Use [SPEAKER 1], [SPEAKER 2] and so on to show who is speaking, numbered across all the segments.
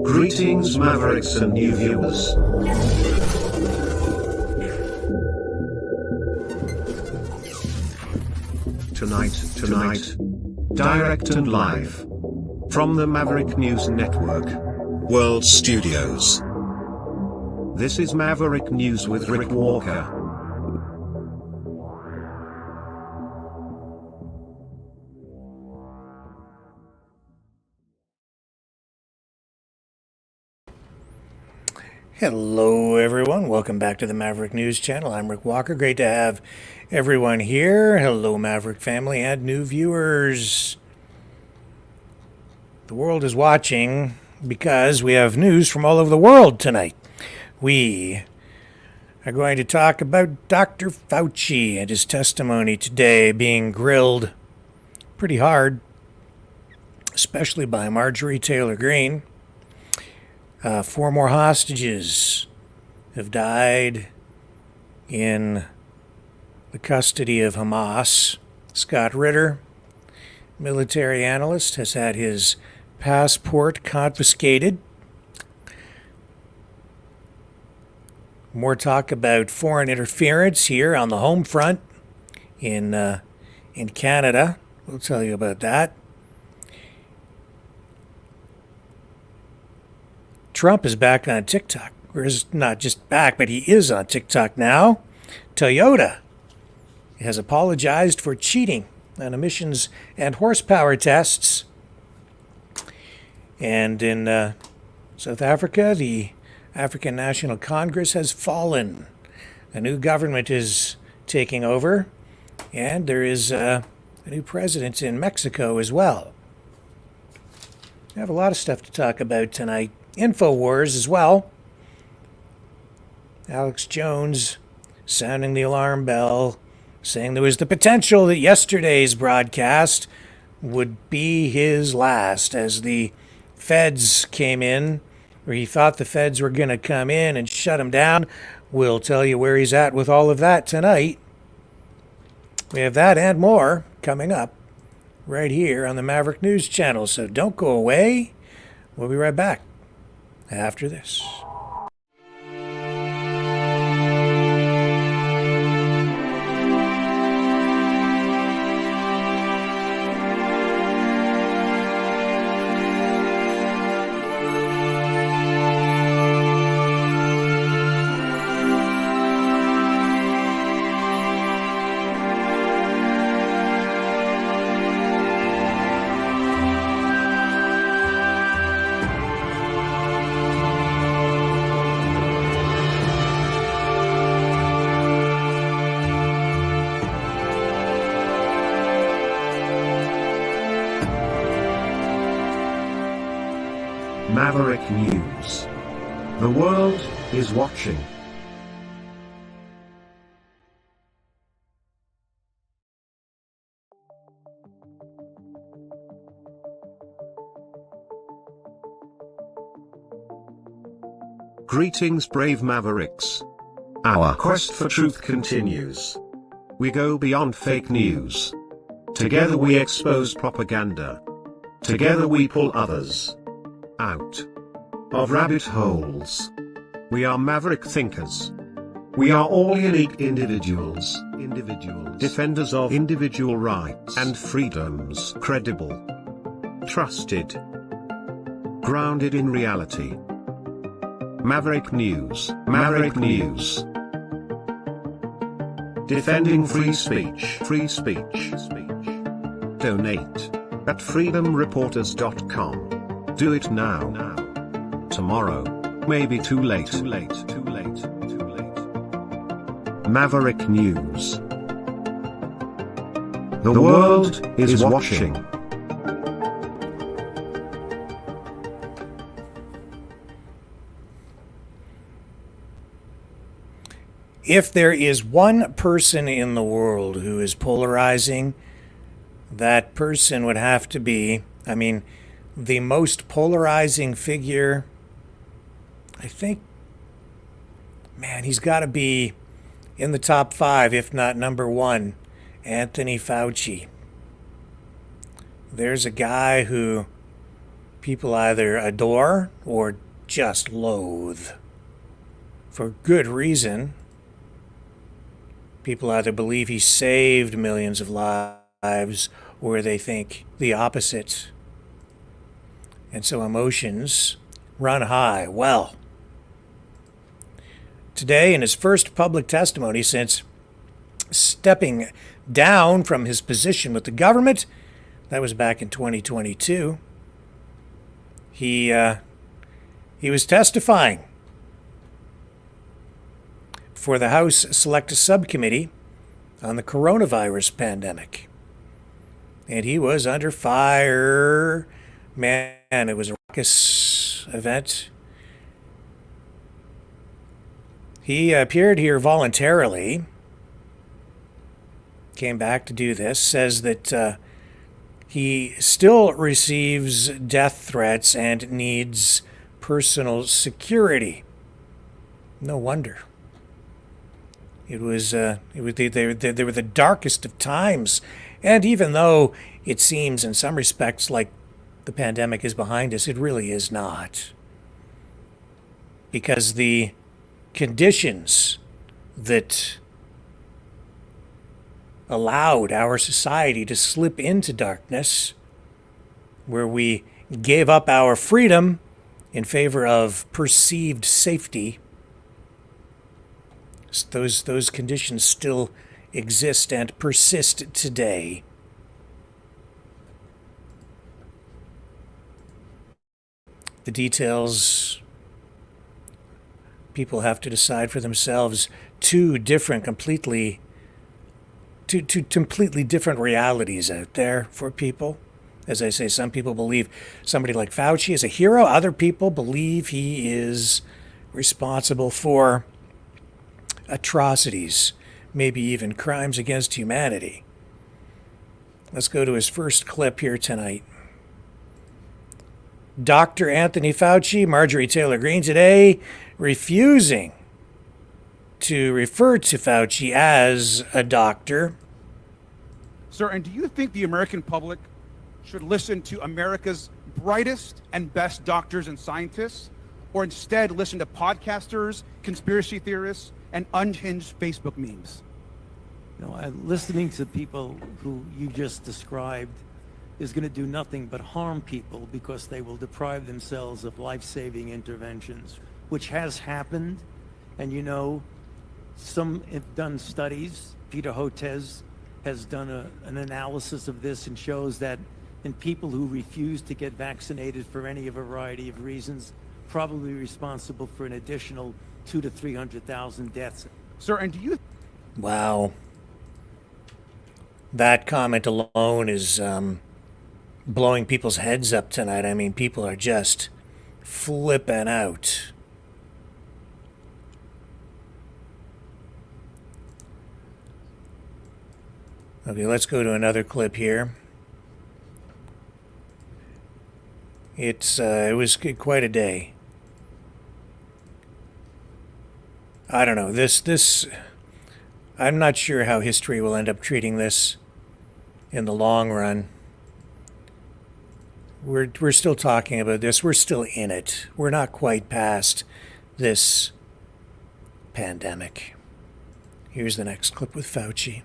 [SPEAKER 1] Greetings, Mavericks and new viewers. Tonight, direct and live from the Maverick News Network World Studios. This is Maverick News with Rick Walker.
[SPEAKER 2] Hello everyone, welcome back to the Maverick News Channel. I'm Rick Walker. Great to have everyone here. Hello Maverick family and new viewers. The world is watching because we have news from all over the world tonight. We are going to talk about Dr. Fauci and his testimony today being grilled pretty hard, especially by Marjorie Taylor Greene. 4 more hostages have died in the custody of Hamas. Scott Ritter, military analyst, has had his passport confiscated. More talk about foreign interference here on the home front in Canada. We'll tell you about that. Trump is back on TikTok, or is not just back, but he is on TikTok now. Toyota has apologized for cheating on emissions and horsepower tests. And in South Africa, the African National Congress has fallen. A new government is taking over, and there is a new president in Mexico as well. We have a lot of stuff to talk about tonight. InfoWars as well. Alex Jones sounding the alarm bell, saying there was the potential that yesterday's broadcast would be his last as the feds came in, or he thought the feds were going to come in and shut him down. We'll tell you where he's at with all of that tonight. We have that and more coming up right here on the Maverick News Channel, so don't go away. We'll be right back after this.
[SPEAKER 1] Maverick News. The world is watching. Greetings, brave Mavericks. Our quest for truth continues. We go beyond fake news. Together we expose propaganda. Together we pull others out of rabbit holes. We are maverick thinkers. We are all unique individuals, defenders of individual rights and freedoms, credible, trusted, grounded in reality. Maverick News, defending free speech, Donate at freedomreporters.com. Do it now. Tomorrow may be too late. Maverick News. The world is watching.
[SPEAKER 2] If there is one person in the world who is polarizing, that person would have to be, the most polarizing figure, I think, he's got to be in the top 5, if not number 1, Anthony Fauci. There's a guy who people either adore or just loathe. For good reason. People either believe he saved millions of lives or they think the opposite. And so emotions run high. Well, today, in his first public testimony since stepping down from his position with the government, that was back in 2022, he was testifying for the House Select Subcommittee on the coronavirus pandemic. And he was under fire. Man, it was a raucous event. He appeared here voluntarily, came back to do this, says that he still receives death threats and needs personal security. No wonder. They were the darkest of times. And even though it seems in some respects like the pandemic is behind us, it really is not. Because the conditions that allowed our society to slip into darkness, where we gave up our freedom in favor of perceived safety, those conditions still exist and persist today. The details people have to decide for themselves. Two completely different realities out there for people. As I say, some people believe somebody like Fauci is a hero. Other people believe he is responsible for atrocities, maybe even crimes against humanity. Let's go to his first clip here tonight. Dr. Anthony Fauci, Marjorie Taylor Greene today refusing to refer to Fauci as a doctor.
[SPEAKER 3] Sir, and do you think the American public should listen to America's brightest and best doctors and scientists, or instead listen to podcasters, conspiracy theorists, and unhinged Facebook memes?
[SPEAKER 4] Listening to people who you just described is going to do nothing but harm people, because they will deprive themselves of life-saving interventions, which has happened. And some have done studies. Peter Hotez has done an analysis of this and shows that in people who refuse to get vaccinated for any variety of reasons, probably responsible for an additional 200,000 to 300,000 deaths.
[SPEAKER 3] Sir, and do you...
[SPEAKER 2] Wow. That comment alone is blowing people's heads up tonight. I mean, people are just flipping out. Okay, let's go to another clip here. It was quite a day. I don't know. This I'm not sure how history will end up treating this in the long run. We're still talking about this. We're still in it. We're not quite past this pandemic. Here's the next clip with Fauci.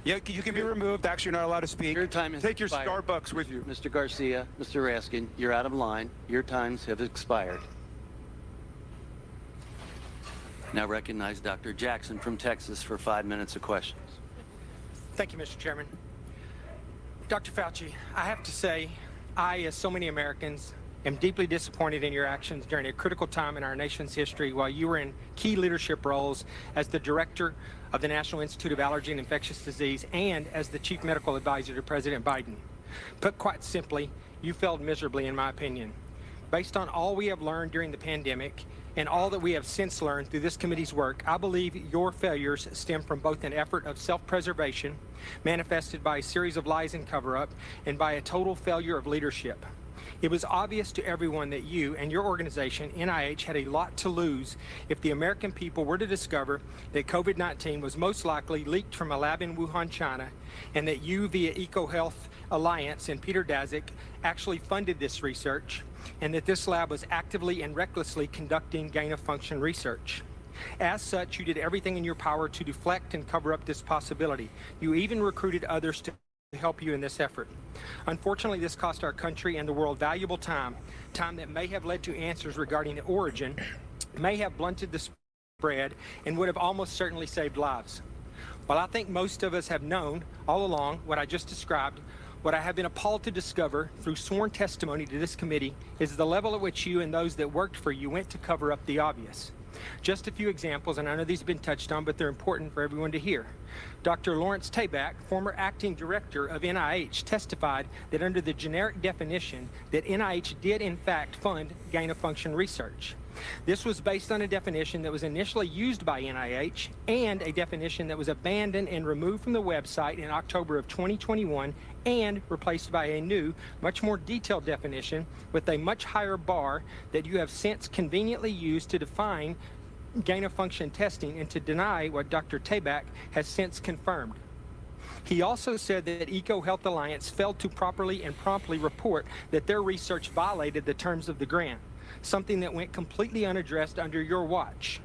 [SPEAKER 3] Yeah, you can be removed. Actually, you're not allowed to speak.
[SPEAKER 5] Your time has
[SPEAKER 3] Take your
[SPEAKER 5] expired.
[SPEAKER 3] Starbucks with you.
[SPEAKER 5] Mr. Garcia, Mr. Raskin, you're out of line. Your times have expired. Now recognize Dr. Jackson from Texas for 5 minutes of questions.
[SPEAKER 6] Thank you, Mr. Chairman. Dr. Fauci, I have to say, I, as so many Americans, am deeply disappointed in your actions during a critical time in our nation's history while you were in key leadership roles as the director of the National Institute of Allergy and Infectious Disease and as the chief medical advisor to President Biden. Put quite simply, you failed miserably, in my opinion. Based on all we have learned during the pandemic and all that we have since learned through this committee's work, I believe your failures stem from both an effort of self-preservation, manifested by a series of lies and cover-up, and by a total failure of leadership. It was obvious to everyone that you and your organization, NIH, had a lot to lose if the American people were to discover that COVID-19 was most likely leaked from a lab in Wuhan, China, and that you, via EcoHealth Alliance and Peter Daszak actually funded this research, and that this lab was actively and recklessly conducting gain-of-function research. As such, you did everything in your power to deflect and cover up this possibility. You even recruited others to help you in this effort. Unfortunately, this cost our country and the world valuable time that may have led to answers regarding the origin, may have blunted the spread, and would have almost certainly saved lives. While I think most of us have known all along what I just described, what I have been appalled to discover through sworn testimony to this committee is the level at which you and those that worked for you went to cover up the obvious. Just a few examples, and I know these have been touched on, but they're important for everyone to hear. Dr. Lawrence Tabak, former acting director of NIH, testified that under the generic definition that NIH did in fact fund gain-of-function research. This was based on a definition that was initially used by NIH and a definition that was abandoned and removed from the website in October of 2021 and replaced by a new, much more detailed definition with a much higher bar that you have since conveniently used to define gain-of-function testing and to deny what Dr. Tabak has since confirmed. He also said that EcoHealth Alliance failed to properly and promptly report that their research violated the terms of the grant, something that went completely unaddressed under your watch.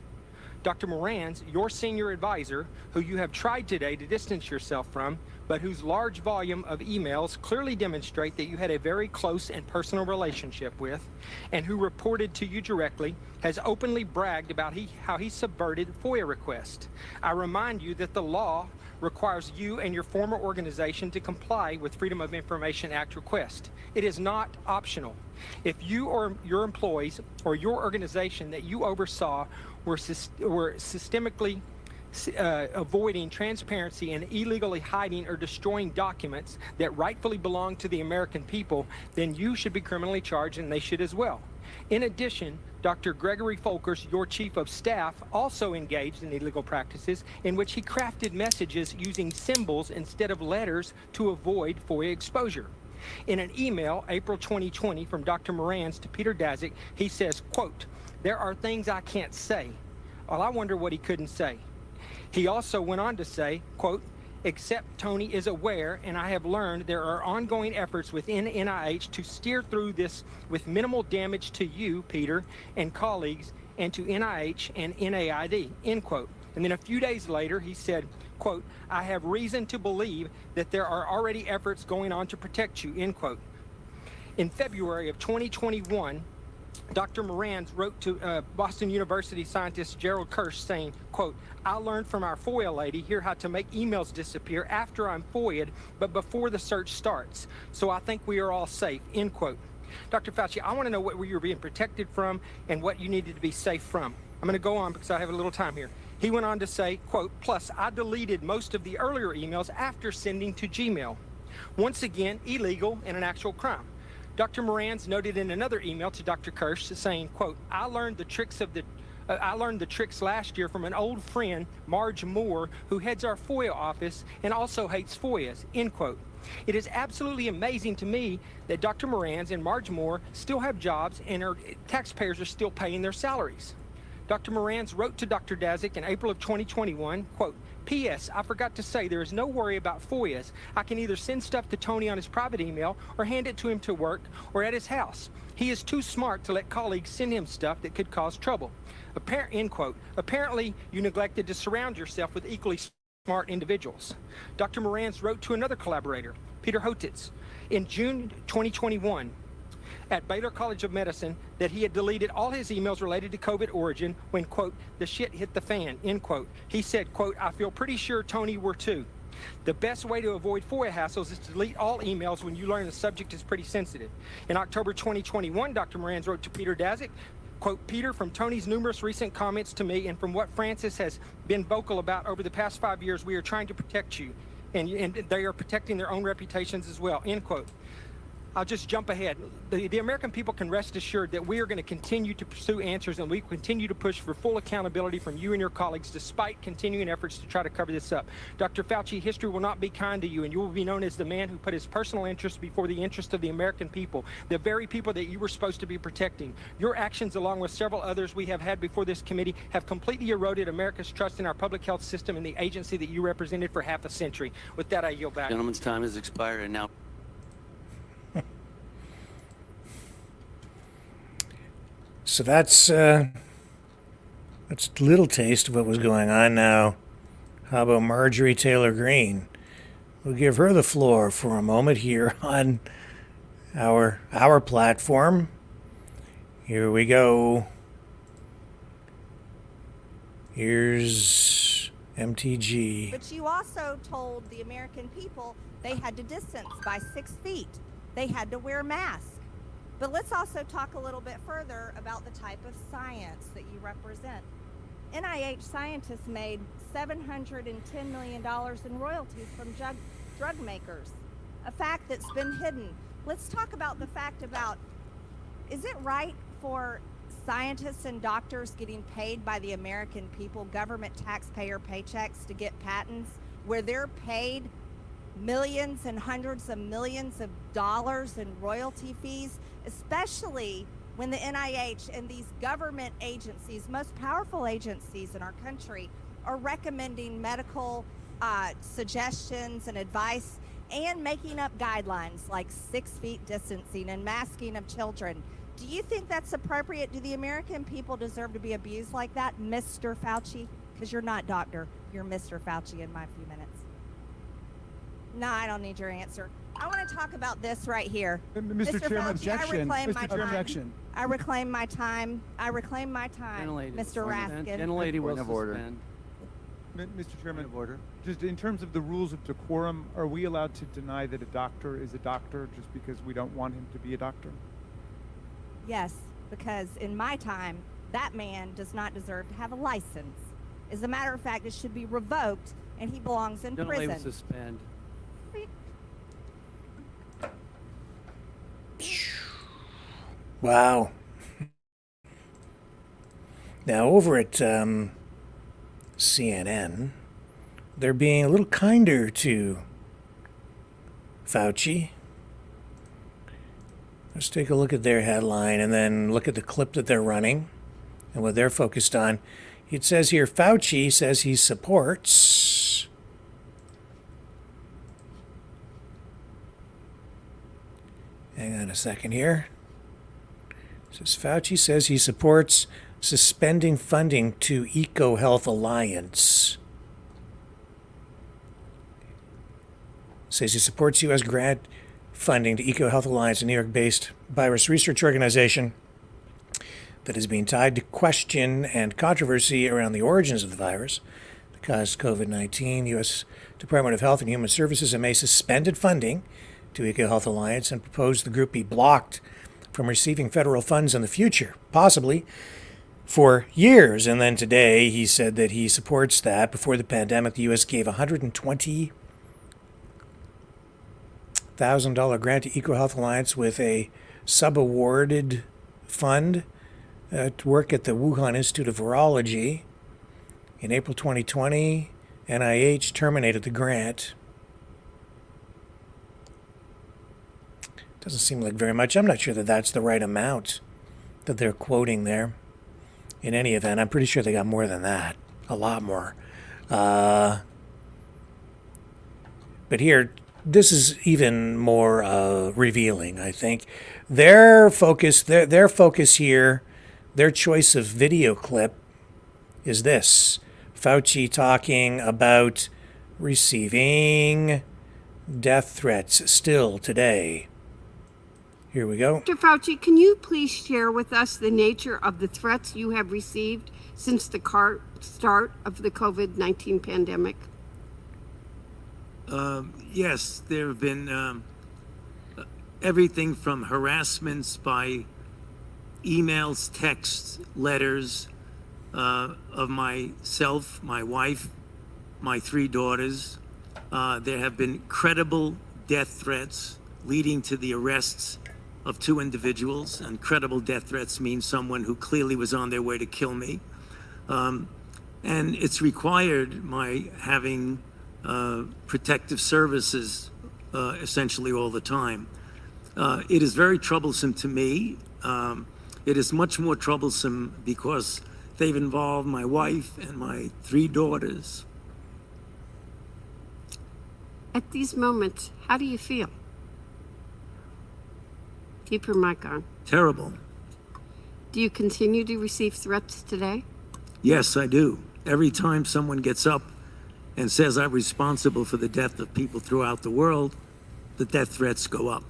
[SPEAKER 6] Dr. Morans, your senior advisor, who you have tried today to distance yourself from, but whose large volume of emails clearly demonstrate that you had a very close and personal relationship with, and who reported to you directly, has openly bragged about how he subverted FOIA requests. I remind you that the law requires you and your former organization to comply with Freedom of Information Act requests. It is not optional. If you or your employees or your organization that you oversaw were systemically avoiding transparency and illegally hiding or destroying documents that rightfully belong to the American people, then you should be criminally charged, and they should as well. In addition, Dr. Gregory Folkers, your chief of staff, also engaged in illegal practices in which he crafted messages using symbols instead of letters to avoid FOIA exposure. In an email, April 2020, from Dr. Morans to Peter Daszak, he says, quote, "There are things I can't say." Well, I wonder what he couldn't say. He also went on to say, quote, "Except Tony is aware, and I have learned there are ongoing efforts within NIH to steer through this with minimal damage to you, Peter, and colleagues, and to NIH and NAID," end quote. And then a few days later, he said, quote, "I have reason to believe that there are already efforts going on to protect you," end quote. In February of 2021, Dr. Morans wrote to Boston University scientist Gerald Kirsch saying, quote, "I learned from our FOIA lady here how to make emails disappear after I'm FOIA'd, but before the search starts. So I think we are all safe," end quote. Dr. Fauci, I want to know what you were being protected from and what you needed to be safe from. I'm going to go on because I have a little time here. He went on to say, quote, "Plus, I deleted most of the earlier emails after sending to Gmail. Once again, illegal and an actual crime." Dr. Morans noted in another email to Dr. Kirsch saying, quote, I learned the tricks last year from an old friend, Marge Moore, who heads our FOIA office and also hates FOIAs," end quote. It is absolutely amazing to me that Dr. Morans and Marge Moore still have jobs and our taxpayers are still paying their salaries. Dr. Morans wrote to Dr. Daszak in April of 2021, quote, "P.S. I forgot to say there is no worry about FOIAs. I can either send stuff to Tony on his private email or hand it to him to work or at his house. He is too smart to let colleagues send him stuff that could cause trouble," end quote. Apparently, you neglected to surround yourself with equally smart individuals. Dr. Morans wrote to another collaborator, Peter Hotitz, in June 2021, at Baylor College of Medicine, that he had deleted all his emails related to COVID origin when, quote, "the shit hit the fan," end quote. He said, quote, "I feel pretty sure Tony were too. The best way to avoid FOIA hassles is to delete all emails when you learn the subject is pretty sensitive." In October 2021, Dr. Morans wrote to Peter Daszak, quote, "Peter, from Tony's numerous recent comments to me and from what Francis has been vocal about over the past 5 years, we are trying to protect you, and they are protecting their own reputations as well," end quote. I'll just jump ahead. The American people can rest assured that we are going to continue to pursue answers, and we continue to push for full accountability from you and your colleagues despite continuing efforts to try to cover this up. Dr. Fauci, history will not be kind to you, and you will be known as the man who put his personal interests before the interest of the American people, the very people that you were supposed to be protecting. Your actions, along with several others we have had before this committee, have completely eroded America's trust in our public health system and the agency that you represented for half a century. With that, I yield back.
[SPEAKER 5] Gentleman's time has expired, and now
[SPEAKER 2] So that's a little taste of what was going on. Now, how about Marjorie Taylor Greene? We'll give her the floor for a moment here on our platform. Here we go. Here's MTG.
[SPEAKER 7] But you also told the American people they had to distance by 6 feet. They had to wear masks. But let's also talk a little bit further about the type of science that you represent. NIH scientists made $710 million in royalties from drug makers, a fact that's been hidden. Let's talk about the fact about, is it right for scientists and doctors getting paid by the American people, government taxpayer paychecks, to get patents where they're paid millions and hundreds of millions of dollars in royalty fees, especially when the NIH and these government agencies, most powerful agencies in our country, are recommending medical suggestions and advice and making up guidelines like 6 feet distancing and masking of children? Do you think that's appropriate? Do the American people deserve to be abused like that, Mr. Fauci? Because you're not doctor, you're Mr. Fauci in my few minutes. No, I don't need your answer. I want to talk about this right here.
[SPEAKER 3] Mr. Chairman,
[SPEAKER 7] Fauci,
[SPEAKER 3] objection.
[SPEAKER 7] Mr.
[SPEAKER 3] Chairman, objection.
[SPEAKER 7] I reclaim my time. I reclaim my time, Mr. Raskin.
[SPEAKER 5] Gentlelady will suspend.
[SPEAKER 3] Mr. Chairman, of order. Just in terms of the rules of decorum, are we allowed to deny that a doctor is a doctor just because we don't want him to be a doctor?
[SPEAKER 7] Yes, because in my time, that man does not deserve to have a license. As a matter of fact, it should be revoked, and he belongs in
[SPEAKER 5] Gentlelady will
[SPEAKER 7] prison.
[SPEAKER 5] suspend.
[SPEAKER 2] Wow. Now, over at CNN, they're being a little kinder to Fauci. Let's take a look at their headline and then look at the clip that they're running and what they're focused on. It says here, Fauci says he supports hang on a second here. It says Fauci says he supports suspending funding to EcoHealth Alliance. Says he supports U.S. grant funding to EcoHealth Alliance, a New York-based virus research organization that is being tied to question and controversy around the origins of the virus that caused COVID-19. U.S. Department of Health and Human Services in May suspended funding to EcoHealth Alliance and proposed the group be blocked from receiving federal funds in the future, possibly for years. And then today he said that he supports that. Before the pandemic, the U.S. gave $120,000 grant to EcoHealth Alliance with a subawarded fund to work at the Wuhan Institute of Virology. In April 2020, NIH terminated the grant. Doesn't seem like very much. I'm not sure that that's the right amount that they're quoting there. In any event, I'm pretty sure they got more than that. A lot more. But here, this is even more revealing, I think. Their focus here, their choice of video clip is this. Fauci talking about receiving death threats still today. Here we go.
[SPEAKER 8] Dr. Fauci, can you please share with us the nature of the threats you have received since the start of the COVID-19 pandemic?
[SPEAKER 4] Yes, there have been everything from harassments by emails, texts, letters of myself, my wife, my 3 daughters. There have been credible death threats leading to the arrests of 2 individuals, and credible death threats mean someone who clearly was on their way to kill me. And it's required my having protective services essentially all the time. It is very troublesome to me. It is much more troublesome because they've involved my wife and my 3 daughters.
[SPEAKER 8] At these moments, how do you feel? Keep your mic on.
[SPEAKER 4] Terrible.
[SPEAKER 8] Do you continue to receive threats today?
[SPEAKER 4] Yes, I do. Every time someone gets up and says I'm responsible for the death of people throughout the world, the death threats go up.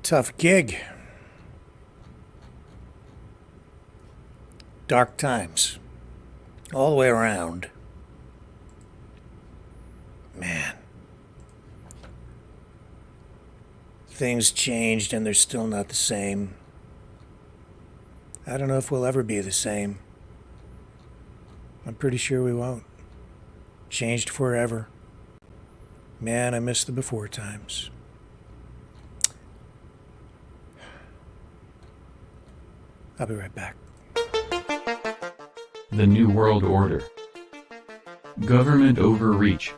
[SPEAKER 2] Tough gig. Dark times. All the way around. Man. Things changed and they're still not the same. I don't know if we'll ever be the same. I'm pretty sure we won't. Changed forever. Man, I miss the before times. I'll be right back.
[SPEAKER 9] The New World Order. Government overreach.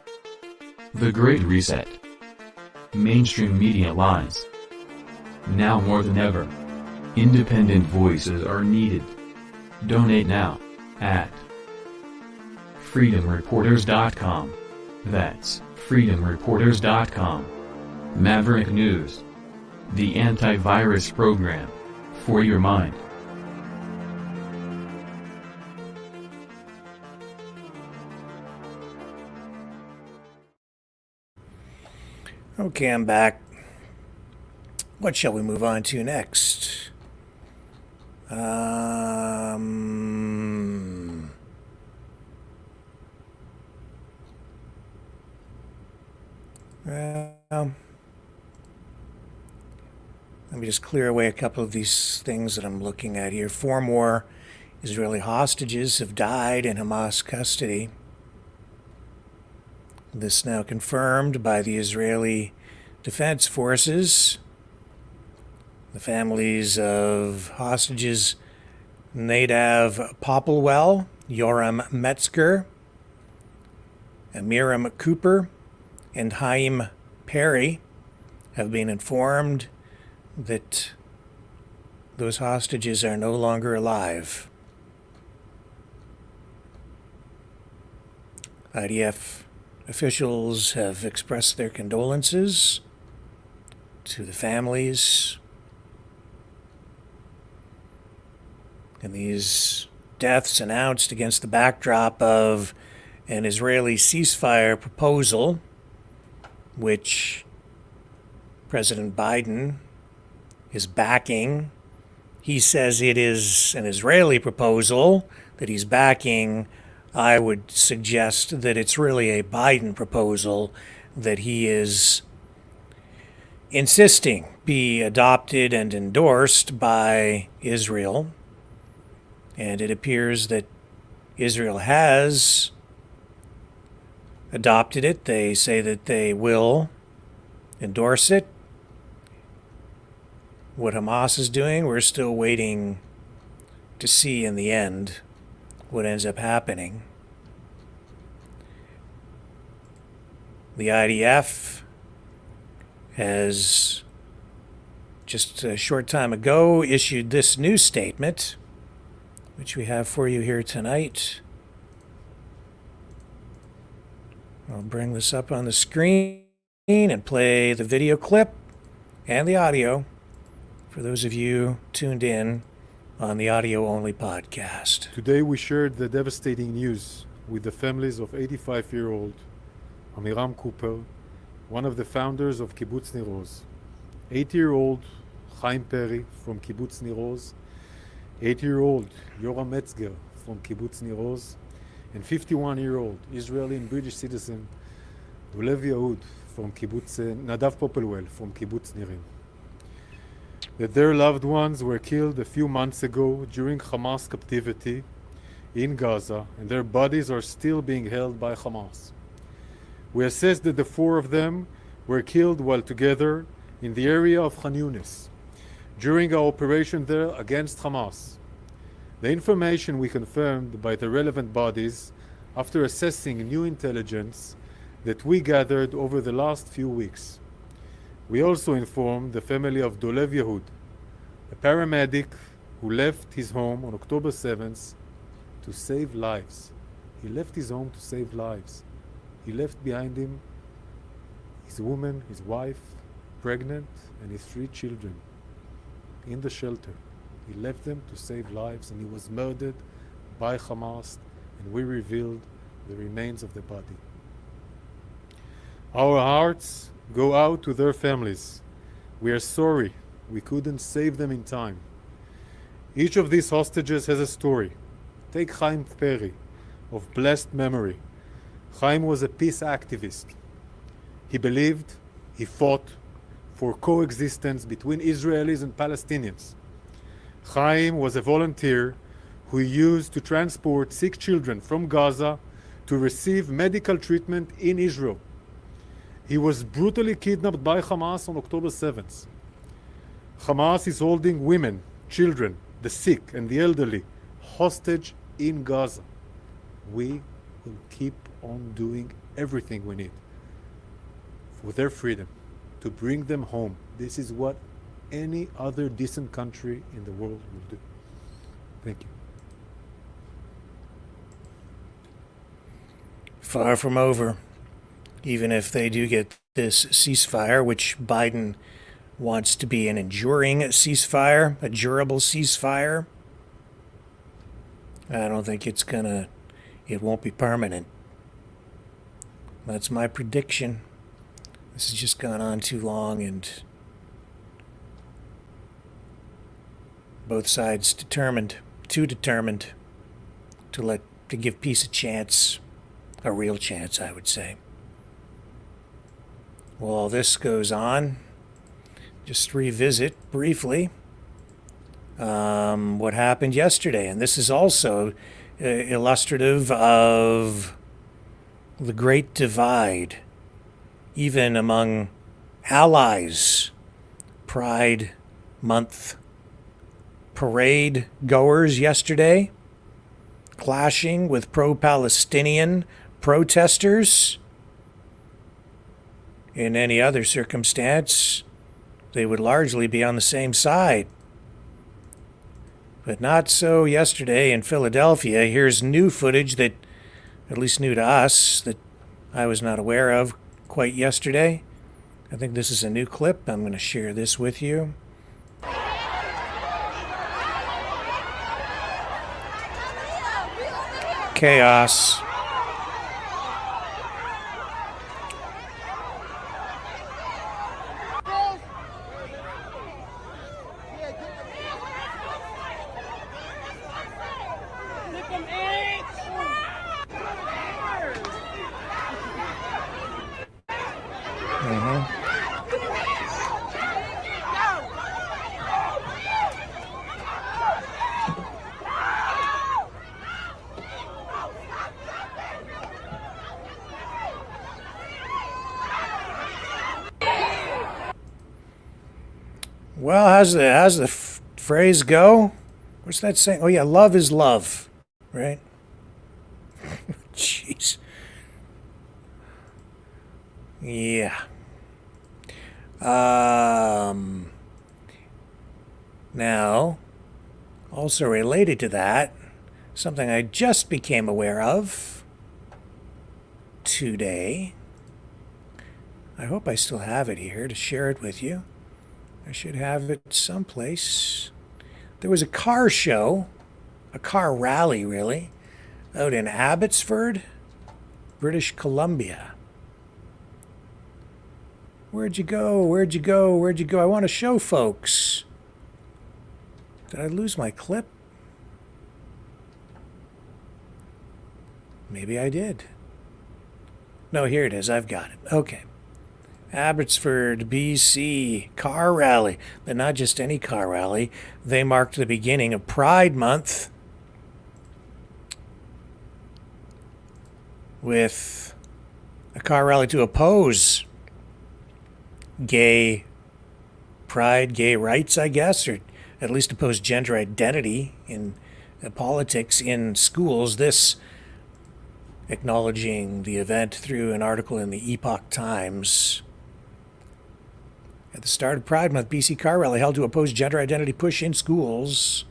[SPEAKER 9] The Great Reset. Mainstream media lies. Now more than ever, independent voices are needed. Donate now at freedomreporters.com. That's freedomreporters.com. Maverick News. The antivirus program for your mind.
[SPEAKER 2] Okay, I'm back. What shall we move on to next? Well, let me just clear away a couple of these things that I'm looking at here. 4 more Israeli hostages have died in Hamas custody. This now confirmed by the Israeli Defense Forces. The families of hostages Nadav Popplewell, Yoram Metzger, Amiram Cooper, and Haim Perry have been informed that those hostages are no longer alive. IDF officials have expressed their condolences to the families. And these deaths announced against the backdrop of an Israeli ceasefire proposal, which President Biden is backing. He says it is an Israeli proposal that he's backing. I would suggest that it's really a Biden proposal that he is insisting be adopted and endorsed by Israel. And it appears that Israel has adopted it. They say that they will endorse it. What Hamas is doing, we're still waiting to see in the end what ends up happening. The IDF has just a short time ago issued this new statement, which we have for you here tonight. I'll bring this up on the screen and play the video clip and the audio for those of you tuned in on the audio-only podcast.
[SPEAKER 10] Today we shared the devastating news with the families of 85-year-old Amiram Cooper, one of the founders of Kibbutz Nir Oz, 80-year-old Chaim Perry from Kibbutz Nir Oz, 80-year-old Yoram Metzger from Kibbutz Nir Oz, and 51-year-old Israeli and British citizen Dolev Yehud from Kibbutz Nadav Popplewell from Kibbutz Nirim. That their loved ones were killed a few months ago during Hamas captivity in Gaza, and their bodies are still being held by Hamas. We assess that the 4 of them were killed while together in the area of Khan Yunis during our operation there against Hamas. The information we confirmed by the relevant bodies after assessing new intelligence that we gathered over the last few weeks. We also informed the family of Dolev Yehud, a paramedic who left his home on October 7th to save lives. He left his home to save lives. He left behind him his woman, his wife, pregnant, and his 3 children in the shelter. He left them to save lives, and he was murdered by Hamas, and we revealed the remains of the body. Our hearts go out to their families. We are sorry we couldn't save them in time. Each of these hostages has a story. Take Chaim Peri, of blessed memory. Chaim was a peace activist. He believed, he fought for coexistence between Israelis and Palestinians. Chaim was a volunteer who used to transport sick children from Gaza to receive medical treatment in Israel. He was brutally kidnapped by Hamas on October 7th. Hamas is holding women, children, the sick and the elderly hostage in Gaza. We will keep on doing everything we need for their freedom, to bring them home. This is what any other decent country in the world will do. Thank you.
[SPEAKER 2] Far from over. Even if they do get this ceasefire, which Biden wants to be an enduring ceasefire, a durable ceasefire, I don't think it won't be permanent. That's my prediction. This has just gone on too long, and both sides too determined to give peace a chance, a real chance, I would say. While this goes on, just revisit briefly what happened yesterday. And this is also illustrative of the great divide, even among allies. Pride Month parade goers yesterday, clashing with pro-Palestinian protesters. In any other circumstance, they would largely be on the same side. But not so yesterday in Philadelphia. Here's new footage that, at least new to us, that I was not aware of quite yesterday. I think this is a new clip. I'm going to share this with you. Chaos. Well, how's the phrase go? What's that saying? Oh yeah, love is love, right? Jeez. Yeah. Now, also related to that, something I just became aware of today. I hope I still have it here to share it with you. I should have it someplace. There was a car show, a car rally really, out in Abbotsford, British Columbia. Where'd you go? Where'd you go? Where'd you go? I want to show folks. Did I lose my clip? Maybe I did. No, here it is. I've got it. Okay. Abbotsford, BC, car rally. But not just any car rally. They marked the beginning of Pride Month with a car rally to oppose gay pride, gay rights, I guess, or at least oppose gender identity in politics in schools. This acknowledging the event through an article in the Epoch Times. At the start of Pride Month, BC car rally held to oppose gender identity push in schools.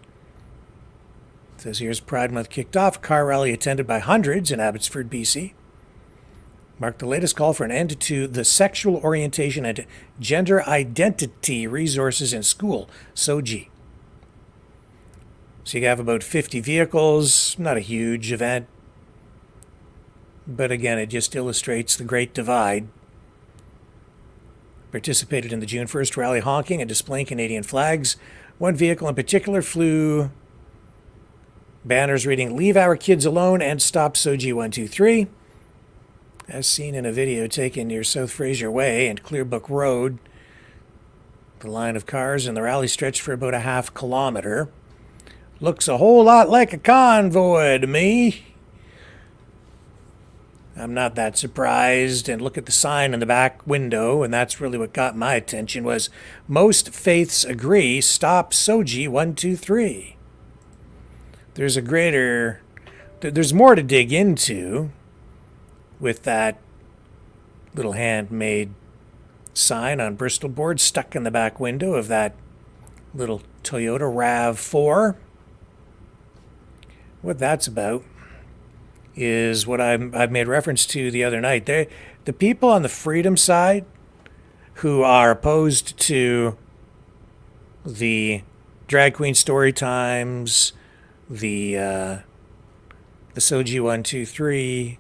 [SPEAKER 2] It says here's Pride Month kicked off. A car rally attended by hundreds in Abbotsford, BC, marked the latest call for an end to the sexual orientation and gender identity resources in school, SOGI. So you have about 50 vehicles, not a huge event, but again, it just illustrates the Great Divide. Participated in the June 1st rally honking and displaying Canadian flags. One vehicle in particular flew banners reading, "Leave our kids alone" and "Stop SOGI 123." As seen in a video taken near South Fraser Way and Clearbrook Road, the line of cars in the rally stretched for about a half kilometer. Looks a whole lot like a convoy to me. I'm not that surprised. And look at the sign in the back window, and that's really what got my attention, was "Most faiths agree, stop SOGI 123." There's more to dig into with that little handmade sign on Bristol board stuck in the back window of that little Toyota RAV4. What that's about is what I've made reference to the other night. The people on the freedom side who are opposed to the drag queen story times, the SOGI 123,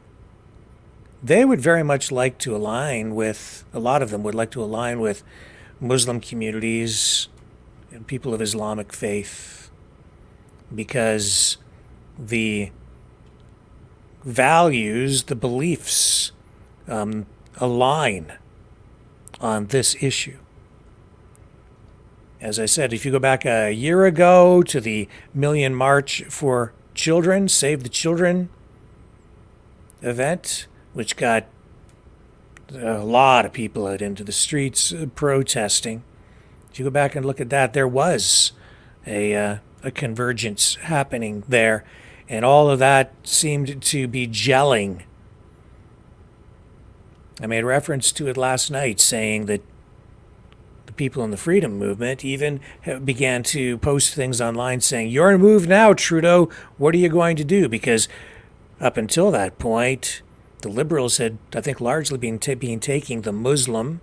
[SPEAKER 2] they would very much like to align with, a lot of them would like to align with Muslim communities and people of Islamic faith, because the values, the beliefs align on this issue. As I said, if you go back a year ago to the Million March for Children, Save the Children event, which got a lot of people out into the streets protesting. If you go back and look at that, there was a convergence happening there, and all of that seemed to be gelling. I made reference to it last night, saying that the people in the freedom movement even began to post things online saying, "Your move now, Trudeau. What are you going to do?" Because up until that point, the Liberals had, I think, largely been taking the Muslim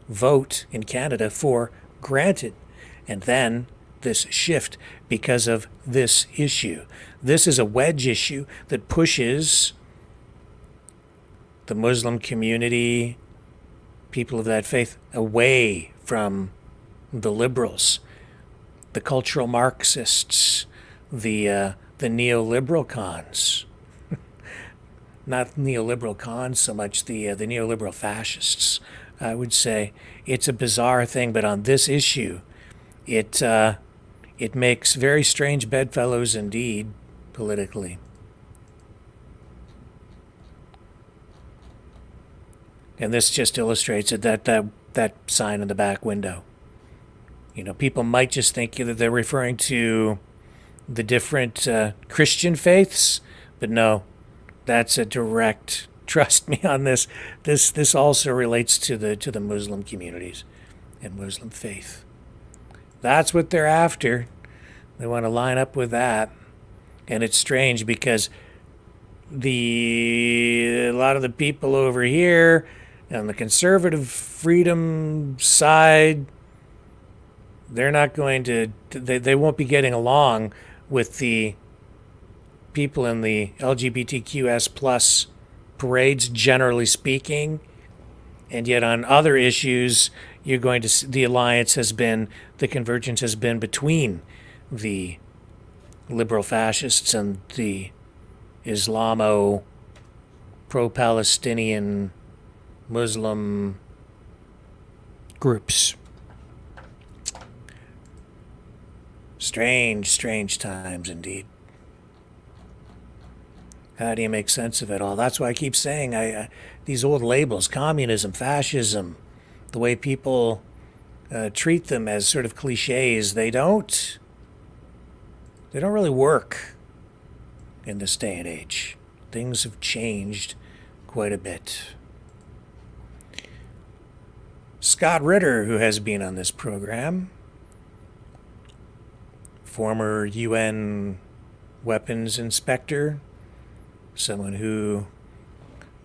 [SPEAKER 2] vote in Canada for granted. And then this shift because of this issue. This is a wedge issue that pushes the Muslim community, people of that faith, away from the Liberals, the cultural Marxists, the neoliberal cons. Not neoliberal cons so much, the neoliberal fascists, I would say. It's a bizarre thing, but on this issue, it makes very strange bedfellows indeed, politically. And this just illustrates it, that sign in the back window. You know, people might just think that they're referring to the different Christian faiths, but no, that's a direct, trust me on this. This also relates to the Muslim communities and Muslim faith. That's what they're after. They want to line up with that. And it's strange because a lot of the people over here on the conservative freedom side, they're not going to, they won't be getting along with the people in the LGBTQS plus parades, generally speaking. And yet on other issues, you're going to see the alliance has been, the convergence has been between the liberal fascists and the Islamo pro-Palestinian Muslim groups. Strange, strange times indeed. How do you make sense of it all? That's why I keep saying these old labels, communism, fascism, the way people treat them as sort of cliches, they don't really work in this day and age. Things have changed quite a bit. Scott Ritter, who has been on this program, former UN weapons inspector, someone who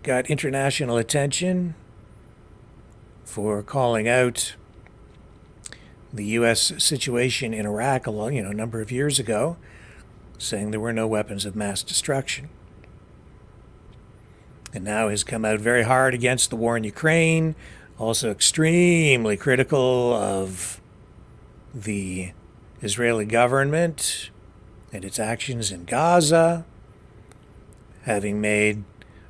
[SPEAKER 2] got international attention for calling out the U.S. situation in Iraq a number of years ago, saying there were no weapons of mass destruction. And now has come out very hard against the war in Ukraine, also extremely critical of the Israeli government and its actions in Gaza, having made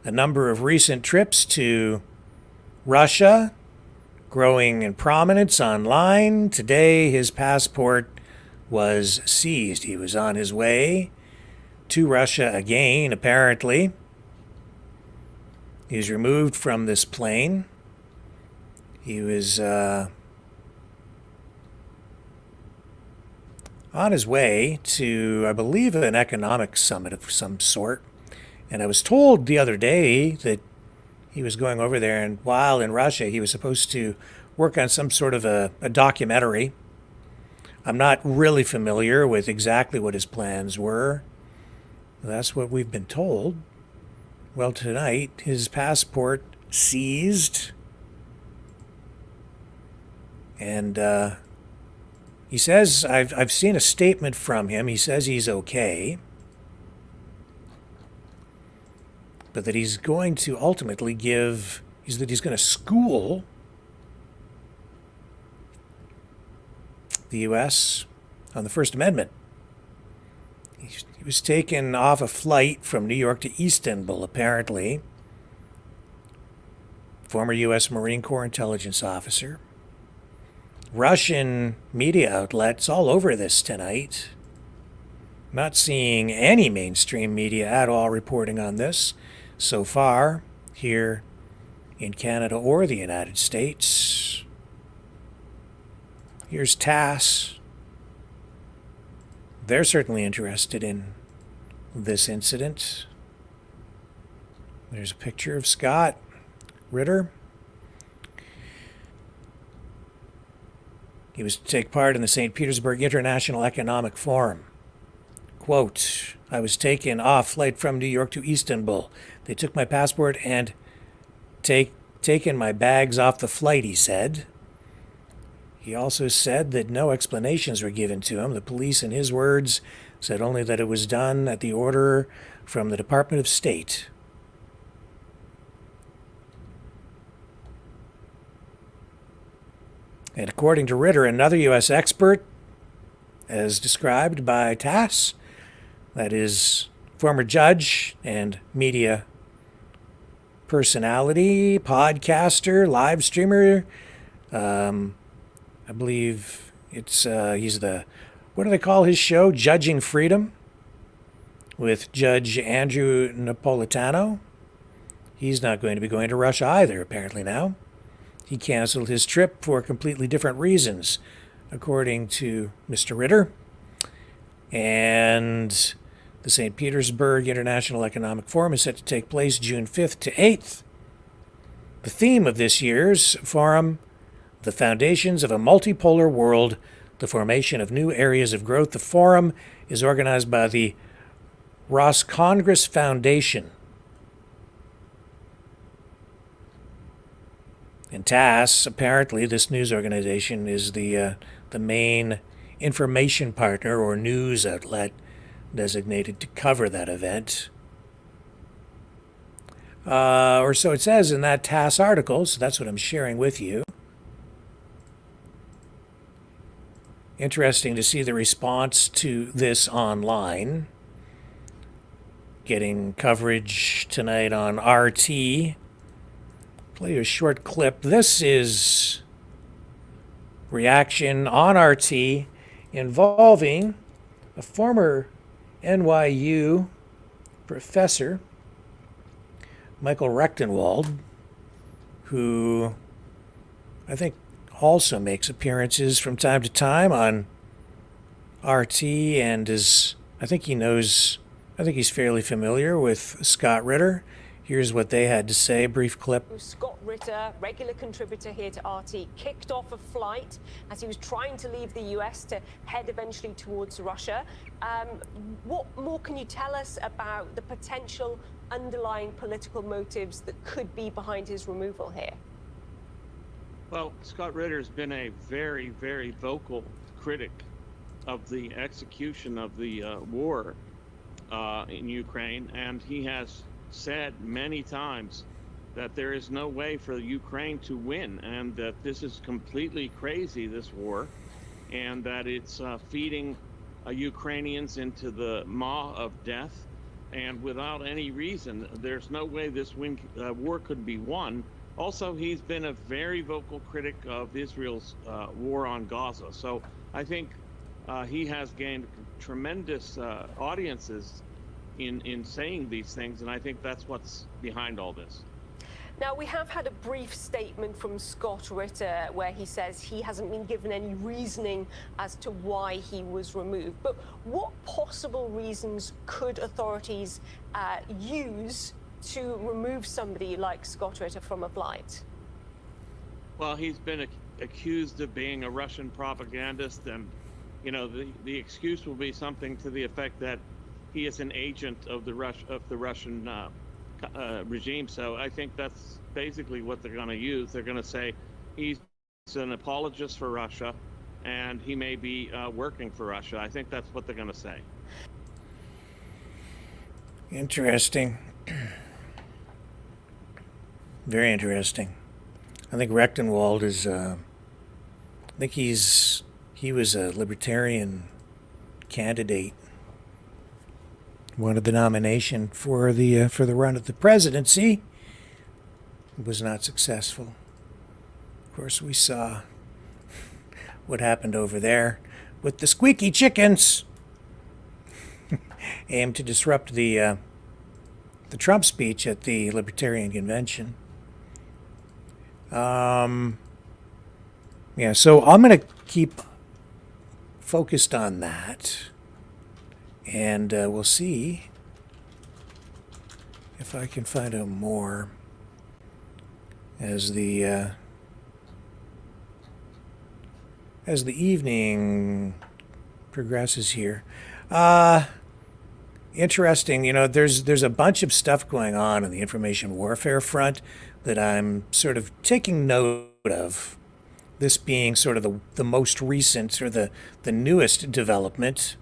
[SPEAKER 2] a number of recent trips to Russia, growing in prominence online. Today, his passport was seized. He was on his way to Russia again, apparently. He was removed from this plane. He was on his way to, I believe, an economic summit of some sort. And I was told the other day that he was going over there, and while in Russia, he was supposed to work on some sort of a documentary. I'm not really familiar with exactly what his plans were. That's what we've been told. Well, tonight, his passport seized. And he says, I've seen a statement from him. He says he's okay, but that he's going to ultimately he's going to school the U.S. on the First Amendment. He was taken off a flight from New York to Istanbul, apparently. Former U.S. Marine Corps intelligence officer. Russian media outlets all over this tonight. Not seeing any mainstream media at all reporting on this so far here in Canada or the United States. Here's TASS. They're certainly interested in this incident. There's a picture of Scott Ritter. He was to take part in the St. Petersburg International Economic Forum. Quote, I was taken off flight from New York to Istanbul. They took my passport and taken my bags off the flight, he said. He also said that no explanations were given to him. The police, in his words, said only that it was done at the order from the Department of State. And according to Ritter, another U.S. expert, as described by TASS, that is former judge and media personality, podcaster, live streamer, I believe he's what do they call his show? Judging Freedom with Judge Andrew Napolitano. He's not going to be going to Russia either, apparently now. He canceled his trip for completely different reasons, according to Mr. Ritter. And the St. Petersburg International Economic Forum is set to take place June 5th to 8th. The theme of this year's forum, the foundations of a multipolar world, the formation of new areas of growth. The forum is organized by the Roscongress Foundation. And TASS, apparently, this news organization, is the main information partner or news outlet designated to cover that event. Or so it says in that TASS article, so that's what I'm sharing with you. Interesting to see the response to this online. Getting coverage tonight on RT. Play you a short clip. This is reaction on RT involving a former NYU professor, Michael Rechtenwald, who I think also makes appearances from time to time on RT and he's fairly familiar with Scott Ritter. Here's what they had to say, a brief clip.
[SPEAKER 11] Scott Ritter, regular contributor here to RT, kicked off a flight as he was trying to leave the US to head eventually towards Russia. What more can you tell us about the potential underlying political motives that could be behind his removal here?
[SPEAKER 12] Well, Scott Ritter's been a very, very vocal critic of the execution of the war in Ukraine, and he has said many times that there is no way for Ukraine to win, and that this is completely crazy, this war, and that it's feeding Ukrainians into the maw of death, and without any reason. There's no way this war could be won. Also, he's been a very vocal critic of Israel's war on Gaza. So I think he has gained tremendous audiences in saying these things, and I think that's what's behind all this.
[SPEAKER 11] Now, we have had a brief statement from Scott Ritter where he says he hasn't been given any reasoning as to why he was removed. But what possible reasons could authorities use to remove somebody like Scott Ritter from a flight?
[SPEAKER 12] Well, he's been accused of being a Russian propagandist, and the excuse will be something to the effect that he is an agent of the Russian regime. So I think that's basically what they're going to use. They're going to say he's an apologist for Russia, and he may be working for Russia. I think that's what they're going to say.
[SPEAKER 2] Interesting. Very interesting. I think Rechtenwald is. I think he was a libertarian candidate. Wanted the nomination for the run of the presidency. It was not successful. Of course, we saw what happened over there with the squeaky chickens. Aimed to disrupt the Trump speech at the Libertarian Convention. Yeah, so I'm going to keep focused on that. And we'll see if I can find out more as the evening progresses here. Interesting, there's a bunch of stuff going on the information warfare front that I'm sort of taking note of. This being sort of the most recent or the newest development.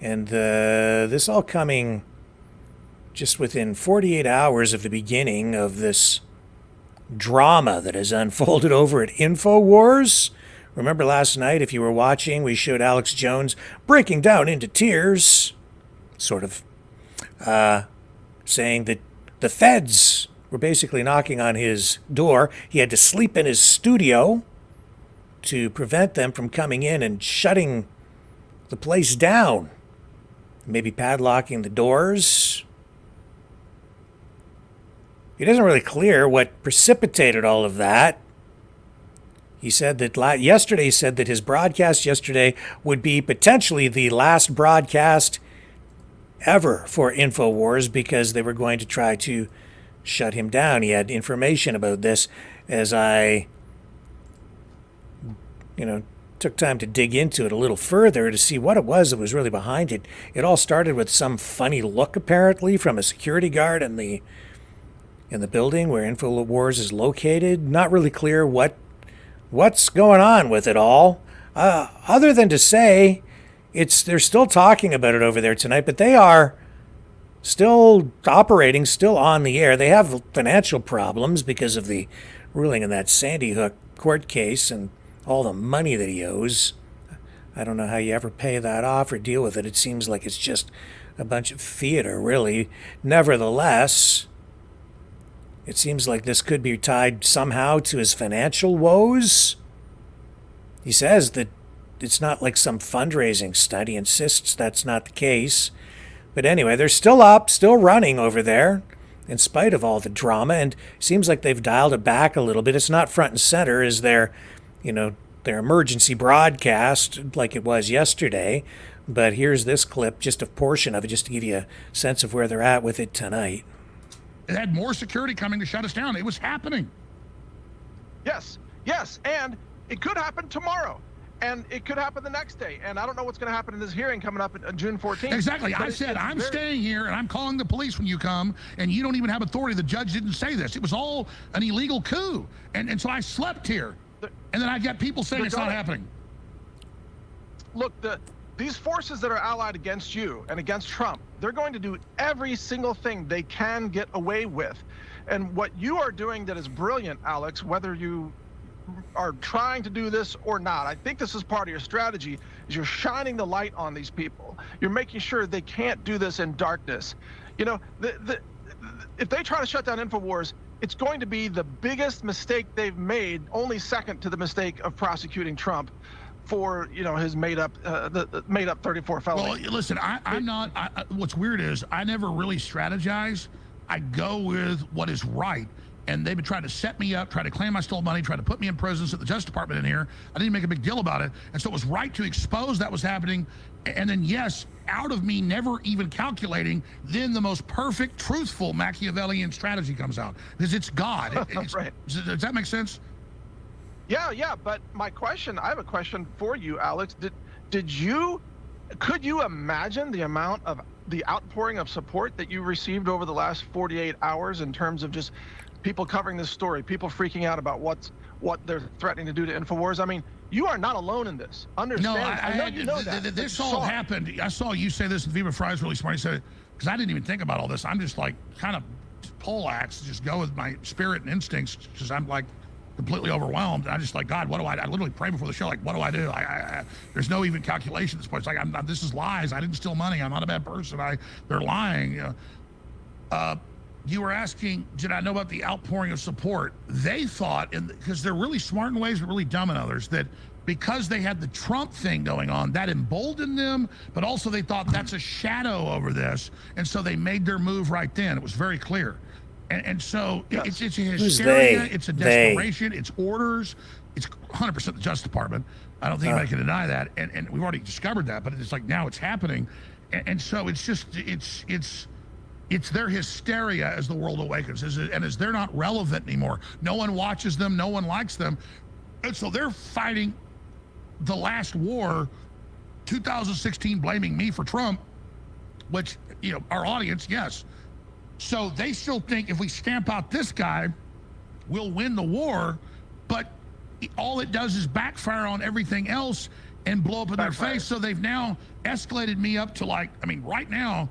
[SPEAKER 2] And this all coming just within 48 hours of the beginning of this drama that has unfolded over at InfoWars. Remember last night, if you were watching, we showed Alex Jones breaking down into tears, sort of, saying that the feds were basically knocking on his door. He had to sleep in his studio to prevent them from coming in and shutting the place down. Maybe padlocking the doors. It isn't really clear what precipitated all of that. He said that yesterday, he said that his broadcast yesterday would be potentially the last broadcast ever for InfoWars because they were going to try to shut him down. He had information about this as I, took time to dig into it a little further to see what it was that was really behind it. It all started with some funny look, apparently, from a security guard in the building where InfoWars is located. Not really clear what's going on with it all, other than to say they're still talking about it over there tonight, but they are still operating, still on the air. They have financial problems because of the ruling in that Sandy Hook court case and all the money that he owes. I don't know how you ever pay that off or deal with it. It seems like it's just a bunch of theater, really. Nevertheless, it seems like this could be tied somehow to his financial woes. He says that it's not like some fundraising stunt. He insists that's not the case. But anyway, they're still up, still running over there, in spite of all the drama, and it seems like they've dialed it back a little bit. It's not front and center as they're, their emergency broadcast like it was yesterday. But here's this clip, just a portion of it, just to give you a sense of where they're at with it tonight.
[SPEAKER 13] It had more security coming to shut us down. It was happening.
[SPEAKER 14] Yes, and it could happen tomorrow, and it could happen the next day, and I don't know what's going to happen in this hearing coming up on June 14th.
[SPEAKER 13] Exactly. I said, I'm staying here, and I'm calling the police when you come, and you don't even have authority. The judge didn't say this. It was all an illegal coup, and so I slept here, and then I got people saying it's not happening.
[SPEAKER 14] Look, these forces that are allied against you and against Trump, they're going to do every single thing they can get away with. And what you are doing that is brilliant, Alex, whether you are trying to do this or not, I think this is part of your strategy, is you're shining the light on these people. You're making sure they can't do this in darkness. You know, if they try to shut down InfoWars, it's going to be the biggest mistake they've made, only second to the mistake of prosecuting Trump for, you know, his made-up 34 felony.
[SPEAKER 13] Well, listen, I'm not. What's weird is I never really strategize. I go with what is right. And they've been trying to set me up, try to claim I stole money, try to put me in prison, at the Justice Department in here. I didn't make a big deal about it. And so it was right to expose that was happening. And then, yes, out of me never even calculating, then the most perfect, truthful Machiavellian strategy comes out. Because it's God.
[SPEAKER 14] Right.
[SPEAKER 13] Does that make sense?
[SPEAKER 14] Yeah, but I have a question for you, Alex. Could you imagine the amount of the outpouring of support that you received over the last 48 hours in terms of just people covering this story, people freaking out about what they're threatening to do to InfoWars? I mean, you are not alone in this. Understand?
[SPEAKER 13] No,
[SPEAKER 14] I know you know that.
[SPEAKER 13] This all happened. I saw you say this, and Viva Fry's really smart. He said, because I didn't even think about all this. I'm just like kind of poleaxe, just go with my spirit and instincts, because I'm like completely overwhelmed. And I just like, God, what do I literally pray before the show, like, what do I do? There's no even calculation at this point. It's like, this is lies. I didn't steal money. I'm not a bad person. They're lying. You know? You were asking, did I know about the outpouring of support? They thought, because they're really smart in ways, but really dumb in others, that because they had the Trump thing going on, that emboldened them, but also they thought that's a shadow over this. And so they made their move right then. It was very clear. And so it's a hysteria, it's a desperation, it's orders, it's 100% the Justice Department. I don't think anybody can deny that. And we've already discovered that, but it's like now it's happening. And so it's just, it's their hysteria as the world awakens, and as they're not relevant anymore. No one watches them, no one likes them. And so they're fighting the last war, 2016, blaming me for Trump, which, you know, our audience, yes. So they still think if we stamp out this guy, we'll win the war, but all it does is backfire on everything else and blow up in their face. So they've now escalated me up to, like, I mean, right now,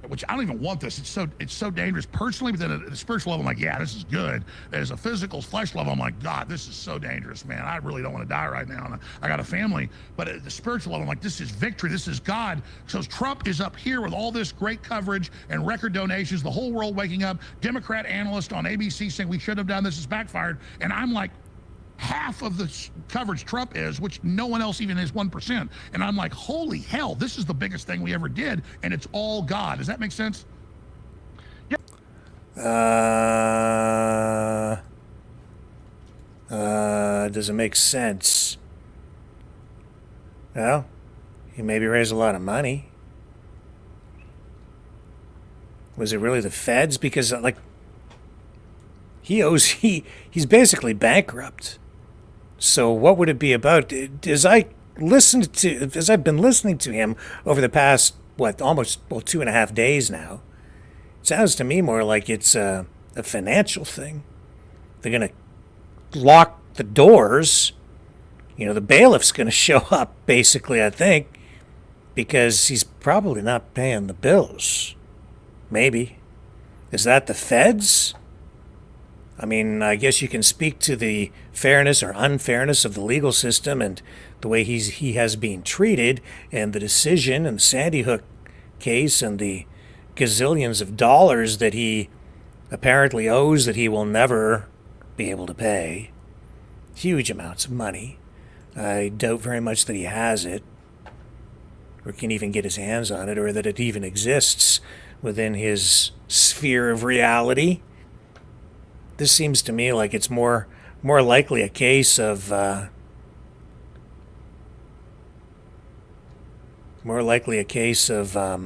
[SPEAKER 13] which I don't even want this. It's so dangerous personally, but then at a spiritual level, I'm like, yeah, this is good. As a physical flesh level, I'm like, God, this is so dangerous, man. I really don't want to die right now. And I got a family, but at the spiritual level, I'm like, this is victory. This is God. So Trump is up here with all this great coverage and record donations, the whole world waking up, Democrat analyst on ABC saying we should have done this, has backfired. And I'm like, half of the coverage Trump is, which no one else even is 1%. And I'm like, holy hell, this is the biggest thing we ever did, and it's all God. Does that make sense?
[SPEAKER 14] Yeah.
[SPEAKER 2] Does it make sense? Well, he maybe raised a lot of money. Was it really the feds? Because, like, he's basically bankrupt. So what would it be about? As I've been listening to him over the past, almost 2.5 days now, it sounds to me more like it's a financial thing. They're going to lock the doors. You know, the bailiff's going to show up, basically, I think, because he's probably not paying the bills. Maybe. Is that the feds? I mean, I guess you can speak to the fairness or unfairness of the legal system and the way he has been treated, and the decision and the Sandy Hook case and the gazillions of dollars that he apparently owes that he will never be able to pay. Huge amounts of money. I doubt very much that he has it, or can even get his hands on it, or that it even exists within his sphere of reality. This seems to me like it's more likely a case of more likely a case of a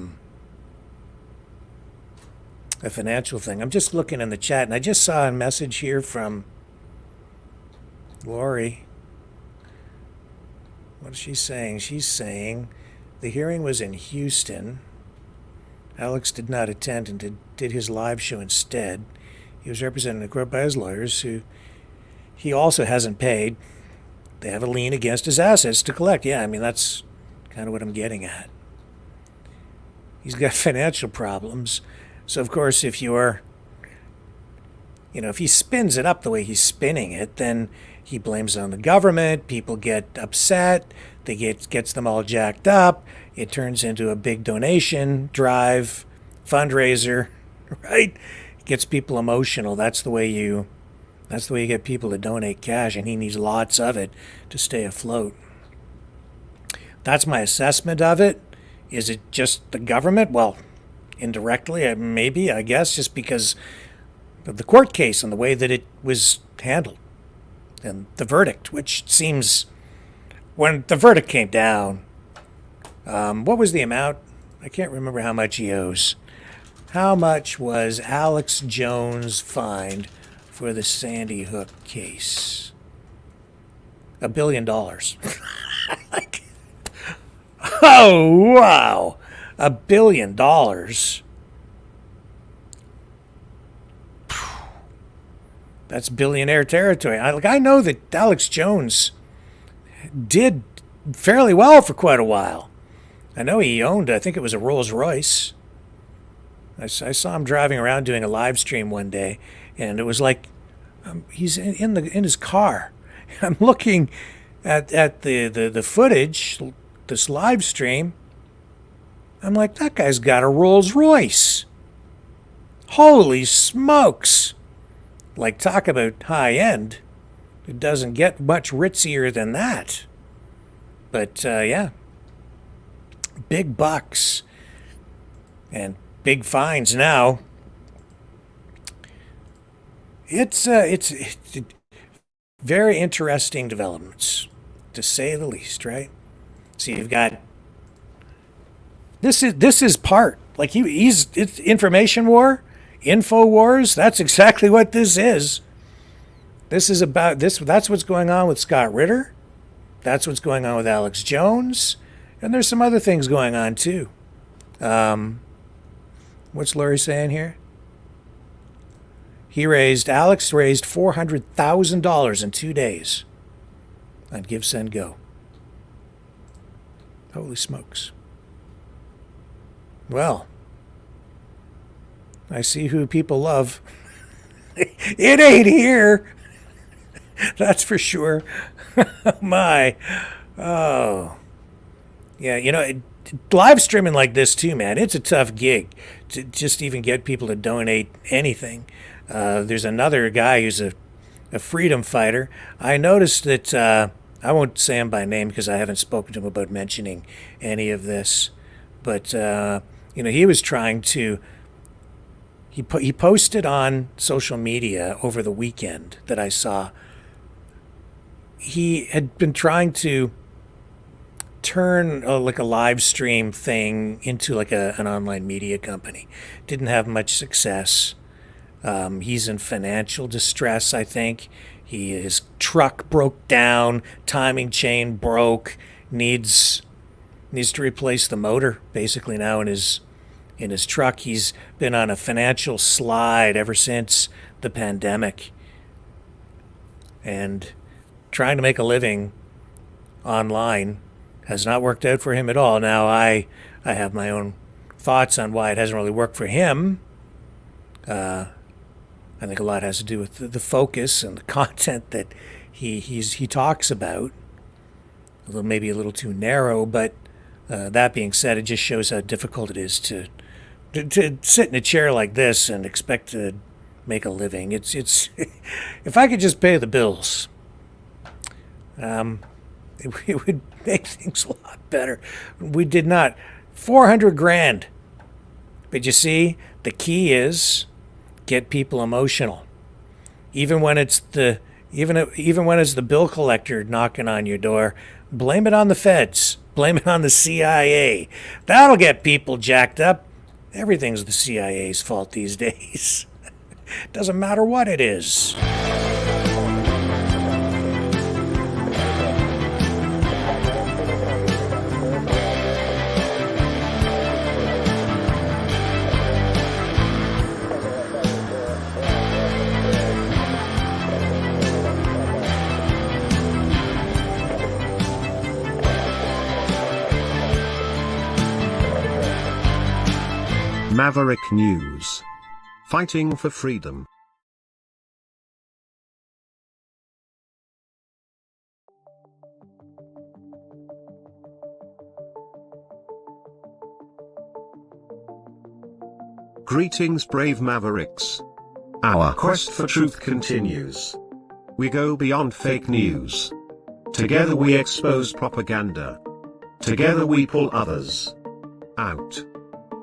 [SPEAKER 2] financial thing. I'm just looking in the chat, and I just saw a message here from Lori. What is she saying? She's saying the hearing was in Houston. Alex did not attend and did his live show instead. He was represented in court by his lawyers, who he also hasn't paid. They have a lien against his assets to collect. Yeah, I mean, that's kind of what I'm getting at. He's got financial problems. So, of course, if you're, if he spins it up the way he's spinning it, then he blames it on the government. People get upset. Gets them all jacked up. It turns into a big donation drive, fundraiser, right? Gets people emotional. That's the way you get people to donate cash, and he needs lots of it to stay afloat. That's my assessment of it. Is it just the government? Well, indirectly, maybe, I guess, just because of the court case and the way that it was handled. And the verdict, which seems, when the verdict came down, what was the amount? I can't remember how much he owes. How much was Alex Jones fined for the Sandy Hook case? $1 billion. Like, oh, wow. $1 billion. That's billionaire territory. I know that Alex Jones did fairly well for quite a while. I know he owned, I think it was a Rolls Royce. I saw him driving around doing a live stream one day, and it was like he's in his car. I'm looking at the footage, this live stream. I'm like, that guy's got a Rolls Royce. Holy smokes. Like, talk about high end. It doesn't get much ritzier than that. But, yeah. Big bucks. And big fines now. It's very interesting developments, to say the least, right? So you've got... This is part. Like, it's information war. Info wars, that's exactly what this is. This is about this. That's what's going on with Scott Ritter. That's what's going on with Alex Jones. And there's some other things going on too. What's Laurie saying here? Alex raised $400,000 in 2 days on Give, Send, Go. Holy smokes. Well, I see who people love. It ain't here. That's for sure. My. Oh. Yeah, live streaming like this too, man, it's a tough gig to just even get people to donate anything. There's another guy who's a freedom fighter. I noticed that, I won't say him by name because I haven't spoken to him about mentioning any of this, but, he was trying to... He posted on social media over the weekend that I saw. He had been trying to turn like a live stream thing into like an online media company. Didn't have much success. He's in financial distress, I think. His truck broke down, timing chain broke, needs to replace the motor basically now in his truck. He's been on a financial slide ever since the pandemic, and trying to make a living online has not worked out for him at all. Now, I have my own thoughts on why it hasn't really worked for him. I think a lot has to do with the focus and the content that he talks about. Maybe a little too narrow, but that being said, it just shows how difficult it is to sit in a chair like this and expect to make a living. It's if I could just pay the bills, it would make things a lot better. We did not. 400 grand. But you see, the key is get people emotional. Even when it's even when it's the bill collector knocking on your door, blame it on the feds. Blame it on the CIA. That'll get people jacked up. Everything's the CIA's fault these days. Doesn't matter what it is.
[SPEAKER 1] Maverick News. Fighting for freedom. Greetings, brave Mavericks. Our quest for truth continues. We go beyond fake news. Together we expose propaganda. Together we pull others out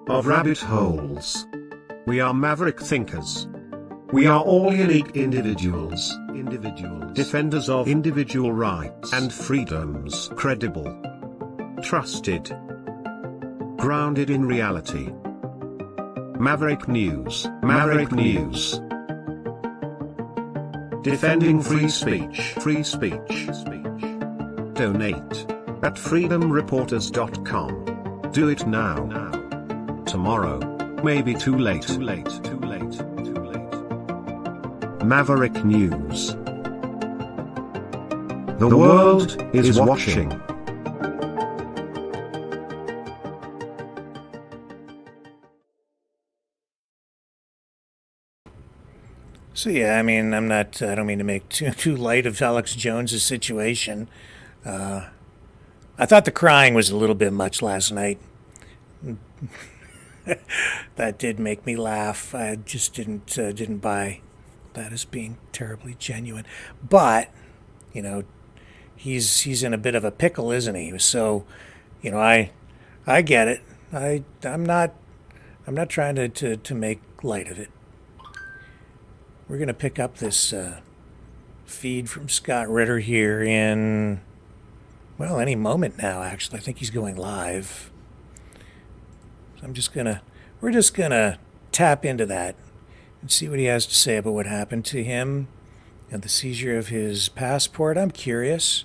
[SPEAKER 1] of rabbit holes. We are maverick thinkers. We are all unique individuals, defenders of individual rights and freedoms, credible, trusted, grounded in reality. Maverick News, Maverick News. Defending free speech, free speech. Donate at freedomreporters.com. Do it now. Tomorrow may be too late. Maverick News. The world is watching.
[SPEAKER 2] So yeah, I mean, I don't mean to make too light of Alex Jones's situation. I thought the crying was a little bit much last night. That did make me laugh. I just didn't buy that as being terribly genuine. But, you know, he's in a bit of a pickle, isn't he? So, you know, I get it. I'm not trying to make light of it. We're going to pick up this feed from Scott Ritter here in, well, any moment now, actually. I think he's going live. So we're just gonna tap into that and see what he has to say about what happened to him and the seizure of his passport. I'm curious.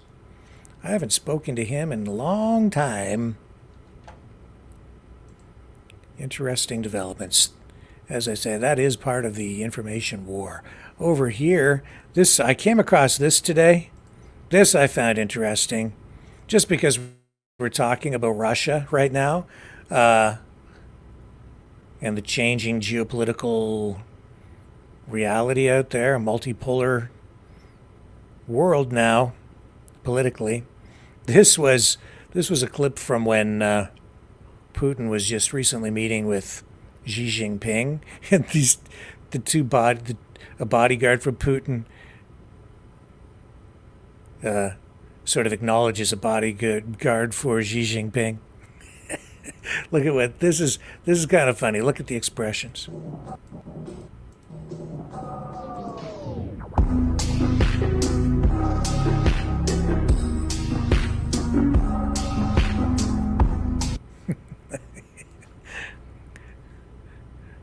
[SPEAKER 2] I haven't spoken to him in a long time. Interesting developments. As I say, that is part of the information war. Over here, I came across this today. This I found interesting, just because we're talking about Russia right now, and the changing geopolitical reality out there, a multipolar world now, politically. This was a clip from when Putin was just recently meeting with Xi Jinping, and a bodyguard for Putin sort of acknowledges a bodyguard for Xi Jinping. Look at what this is kind of funny. Look at the expressions.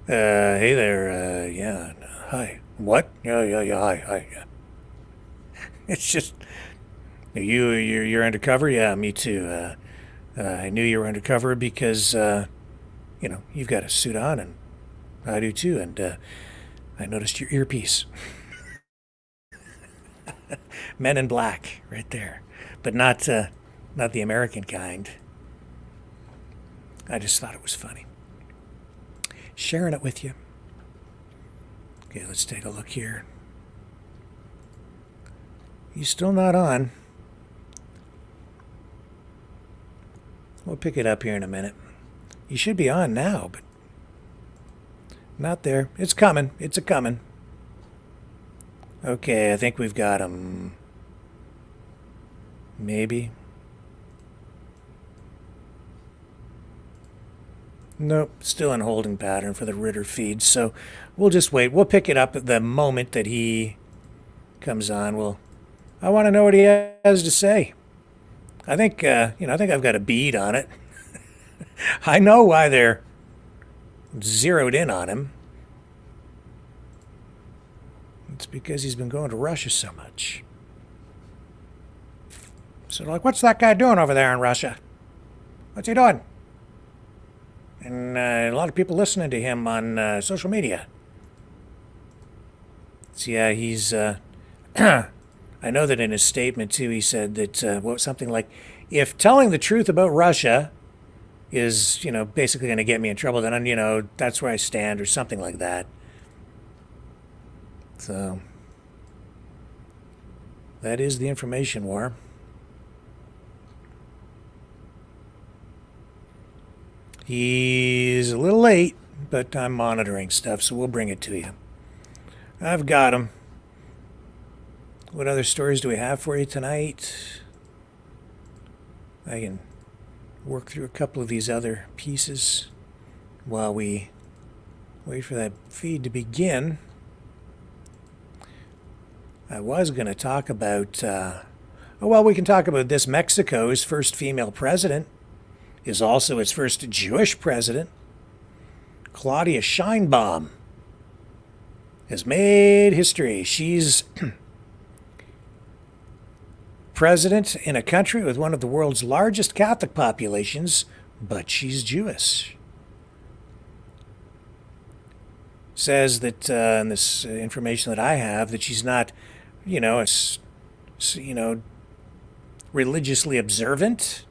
[SPEAKER 2] Hey there, yeah, hi. What? Yeah, hi, yeah. It's just, you're undercover? Yeah, me too. I knew you were undercover because, you know, you've got a suit on, and I do too, and I noticed your earpiece. Men in Black, right there. But not the American kind. I just thought it was funny. Sharing it with you. Okay, let's take a look here. He's still not on. We'll pick it up here in a minute. You should be on now, but not there. It's coming. It's a-coming. Okay, I think we've got him. Maybe. Nope, still in holding pattern for the Ritter feed, so we'll just wait. We'll pick it up at the moment that he comes on. I want to know what he has to say. I think I think I've got a bead on it. I know why they're zeroed in on him. It's because he's been going to Russia so much. So like, what's that guy doing over there in Russia? What's he doing? And a lot of people listening to him on social media. So yeah, he's. I know that in his statement too, he said that something like, if telling the truth about Russia is basically going to get me in trouble, then that's where I stand, or something like that. So that is the information war. He's a little late, but I'm monitoring stuff, so we'll bring it to you. I've got him. What other stories do we have for you tonight? I can work through a couple of these other pieces while we wait for that feed to begin. I was going to talk about, we can talk about this. Mexico's first female president is also its first Jewish president. Claudia Sheinbaum has made history. She's president in a country with one of the world's largest Catholic populations, but she's Jewish. Says that in this information that I have, that she's not, religiously observant,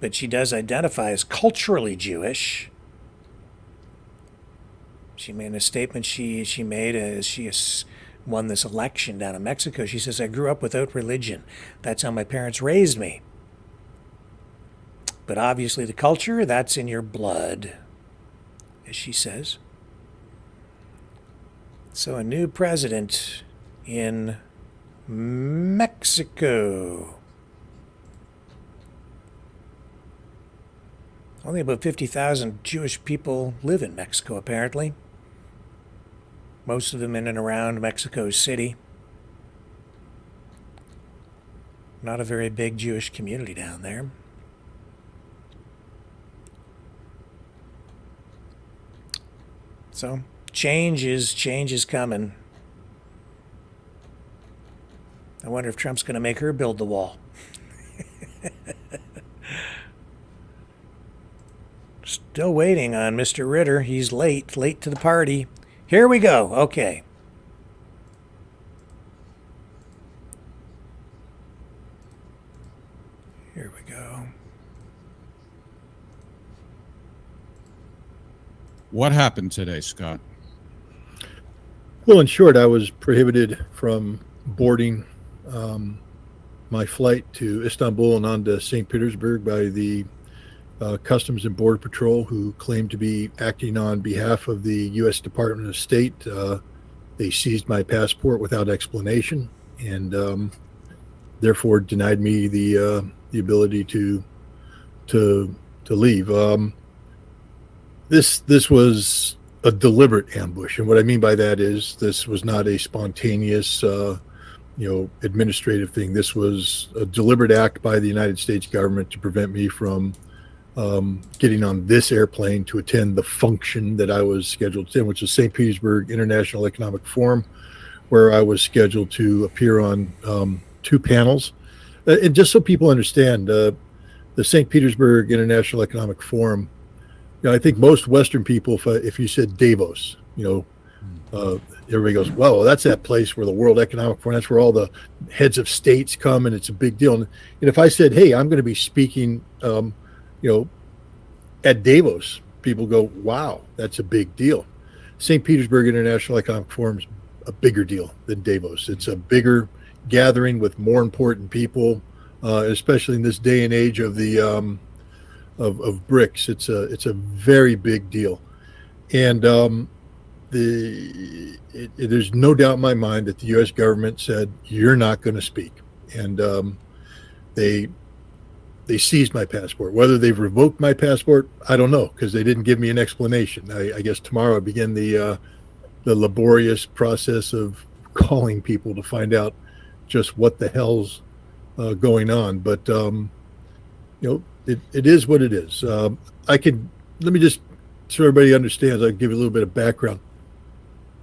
[SPEAKER 2] but she does identify as culturally Jewish. She made a statement she made as she won this election down in Mexico. She says, I grew up without religion. That's how my parents raised me. But obviously the culture, that's in your blood, as she says. So a new president in Mexico. Only about 50,000 Jewish people live in Mexico, apparently. Most of them in and around Mexico City. Not a very big Jewish community down there. So, change is coming. I wonder if Trump's going to make her build the wall. Still waiting on Mr. Ritter. He's late to the party. Here we go. Okay. Here we go.
[SPEAKER 15] What happened today, Scott?
[SPEAKER 16] Well, in short, I was prohibited from boarding my flight to Istanbul and on to St. Petersburg by the Customs and Border Patrol, who claimed to be acting on behalf of the U.S. Department of State. They seized my passport without explanation and therefore denied me the ability to leave. This was a deliberate ambush, and what I mean by that is this was not a spontaneous administrative thing. This was a deliberate act by the United States government to prevent me from getting on this airplane to attend the function that I was scheduled to attend, which is St. Petersburg International Economic Forum, where I was scheduled to appear on 2 panels. And just so people understand, the St. Petersburg International Economic Forum, I think most Western people, if you said Davos, everybody goes, well, that's that place where the World Economic Forum, that's where all the heads of states come, and it's a big deal. And if I said, hey, I'm going to be speaking, at Davos, people go, wow, that's a big deal. St. Petersburg International Economic Forum is a bigger deal than Davos. It's a bigger gathering with more important people, especially in this day and age of the of BRICS. It's a very big deal, and there's no doubt in my mind that the U.S. government said you're not going to speak, and they seized my passport. Whether they've revoked my passport, I don't know, because they didn't give me an explanation. I guess tomorrow I begin the laborious process of calling people to find out just what the hell's going on. But it is what it is. Let me just, so everybody understands, I'll give you a little bit of background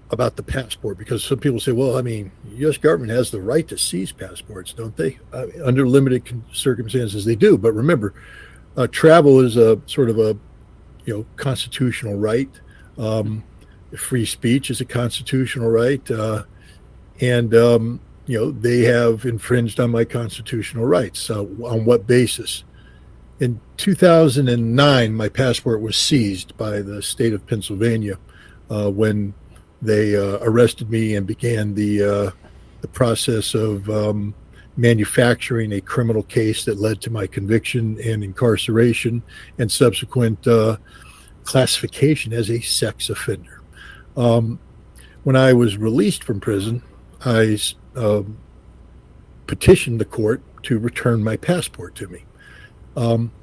[SPEAKER 16] about the passport, because some people say, well, I mean, the U.S. government has the right to seize passports, don't they? Under limited circumstances, they do. But remember, travel is a sort of a constitutional right. Free speech is a constitutional right, and they have infringed on my constitutional rights. On what basis? In 2009, my passport was seized by the state of Pennsylvania when they arrested me and began the process of manufacturing a criminal case that led to my conviction and incarceration and subsequent classification as a sex offender. When I was released from prison, I petitioned the court to return my passport to me.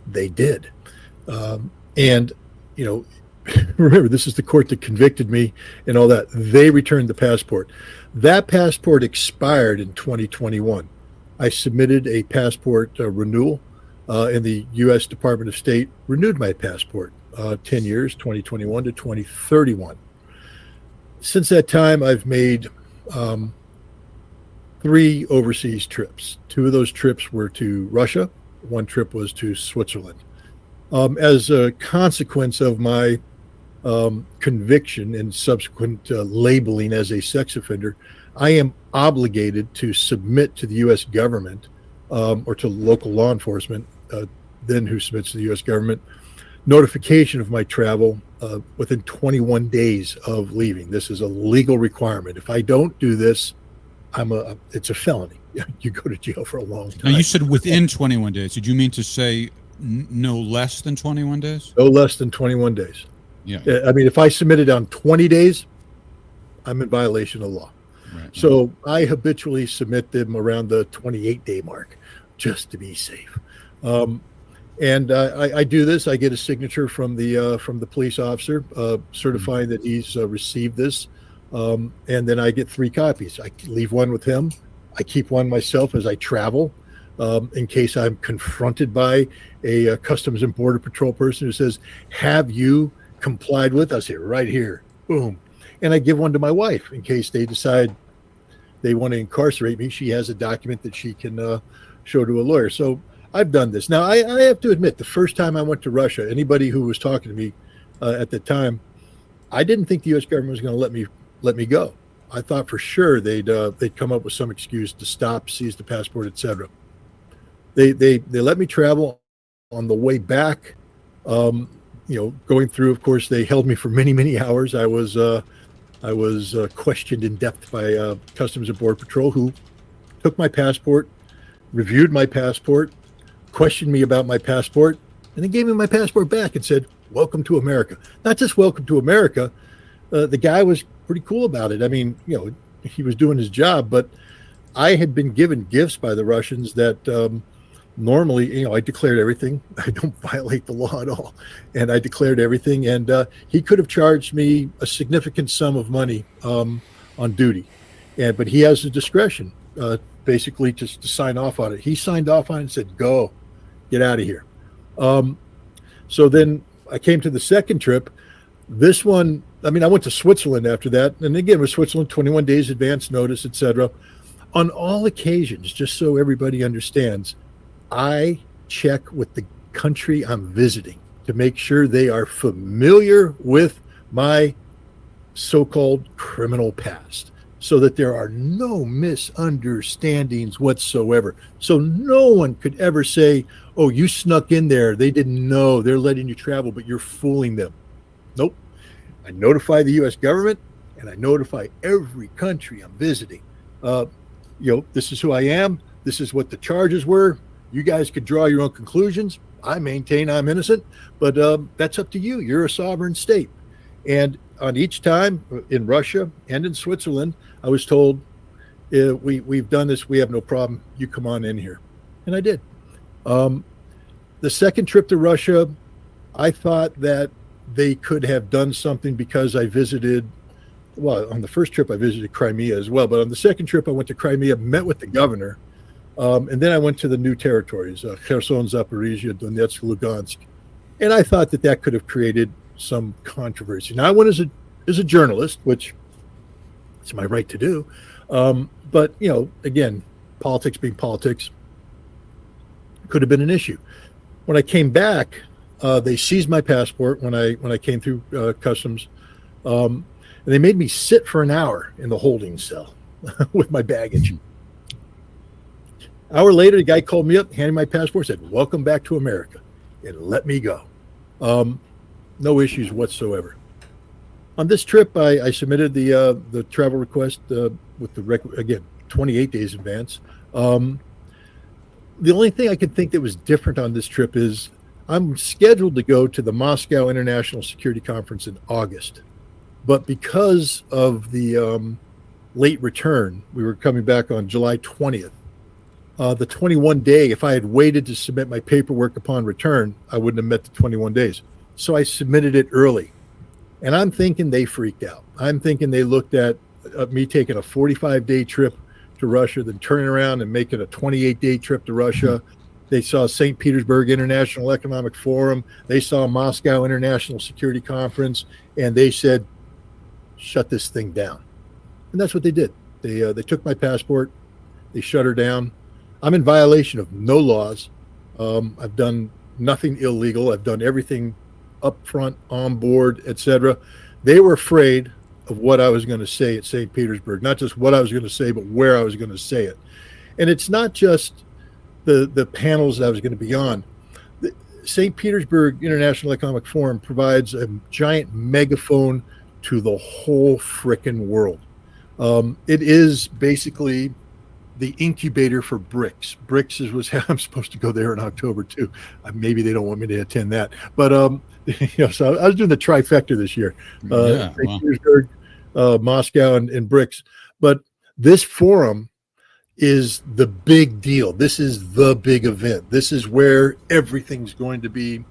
[SPEAKER 16] They did. And remember, this is the court that convicted me and all that. They returned the passport. That passport expired in 2021. I submitted a passport renewal, and the U.S. Department of State renewed my passport 10 years, 2021 to 2031. Since that time, I've made 3 overseas trips. 2 of those trips were to Russia. 1 trip was to Switzerland. As a consequence of my conviction and subsequent labeling as a sex offender, I am obligated to submit to the U.S. government or to local law enforcement, then who submits to the U.S. government, notification of my travel within 21 days of leaving. This is a legal requirement. If I don't do this, it's a felony. You go to jail for a long time.
[SPEAKER 15] Now, you said within 21 days. Did you mean to say no less than 21 days?
[SPEAKER 16] No less than 21 days.
[SPEAKER 15] Yeah.
[SPEAKER 16] I mean, if I submitted on 20 days, I'm in violation of law.
[SPEAKER 15] Right.
[SPEAKER 16] So I habitually submit them around the 28-day mark, just to be safe. And I do this. I get a signature from the police officer certifying that he's received this, and then I get 3 copies. I leave one with him. I keep one myself as I travel, in case I'm confronted by a Customs and Border Patrol person who says, "Have you complied with?" I say, "Right here." Boom. And I give one to my wife in case they decide they want to incarcerate me. She has a document that she can show to a lawyer. So I've done this. Now, I have to admit, the first time I went to Russia, anybody who was talking to me at the time, I didn't think the U.S. government was going to let me go. I thought for sure they'd come up with some excuse to stop, seize the passport, etc. They let me travel. On the way back, going through, of course, they held me for many hours. I was questioned in depth by Customs and Border Patrol, who took my passport, reviewed my passport, questioned me about my passport, and then gave me my passport back and said, "Welcome to America." Not just welcome to America. The guy was pretty cool about it. I mean, he was doing his job, but I had been given gifts by the Russians that normally, I declared everything. I don't violate the law at all. And I declared everything. And he could have charged me a significant sum of money on duty. But he has the discretion, basically, just to sign off on it. He signed off on it and said, "Go, get out of here." So then I came to the second trip. This one, I went to Switzerland after that. And again, with Switzerland, 21 days advance notice, etc. On all occasions, just so everybody understands, I check with the country I'm visiting to make sure they are familiar with my so-called criminal past, so that there are no misunderstandings whatsoever. So no one could ever say, "Oh, you snuck in there. They didn't know. They're letting you travel, but you're fooling them." Nope. I notify the U.S. government, and I notify every country I'm visiting. This is who I am. This is what the charges were. You guys could draw your own conclusions. I maintain I'm innocent, but that's up to you. You're a sovereign state. And on each time in Russia and in Switzerland, I was told, we've done this. We have no problem. You come on in here. And I did. The second trip to Russia, I thought that they could have done something because I visited, on the first trip I visited Crimea as well. But on the second trip, I went to Crimea, met with the governor. And then I went to the new territories, Kherson, Zaporizhia, Donetsk, Lugansk. And I thought that that could have created some controversy. Now, I went as a journalist, which it's my right to do. But, you know, again, politics being politics, could have been an issue. When I came back, they seized my passport when I came through customs. And they made me sit for an hour in the holding cell with my baggage. Hour later, the guy called me up, handed my passport, said, "Welcome back to America," and let me go. No issues whatsoever. On this trip, I submitted the travel request with again 28 days in advance. The only thing I could think that was different on this trip is I'm scheduled to go to the Moscow International Security Conference in August, but because of the late return, we were coming back on July 20th. The 21 day, if I had waited to submit my paperwork upon return, I wouldn't have met the 21 days. So I submitted it early. And I'm thinking they freaked out. I'm thinking they looked at me taking a 45-day trip to Russia, then turning around and making a 28-day trip to Russia. They saw St. Petersburg International Economic Forum. They saw Moscow International Security Conference, and they said, shut this thing down. And that's what they did. They took my passport. They shut her down. I'm in violation of no laws. I've done nothing illegal. I've done everything up front, on board, etc. They were afraid of what I was going to say at St. Petersburg, not just what I was going to say, but where I was going to say it. And it's not just the panels that I was going to be on. The St. Petersburg International Economic Forum provides a giant megaphone to the whole frickin' world. It is basically the incubator for BRICS. BRICS was I'm supposed to go there in October too. Maybe they don't want me to attend that, but you know, so I was doing the trifecta this year. St. Petersburg, Moscow, and BRICS. But this forum is the big deal. This is the big event. This is where everything's going to be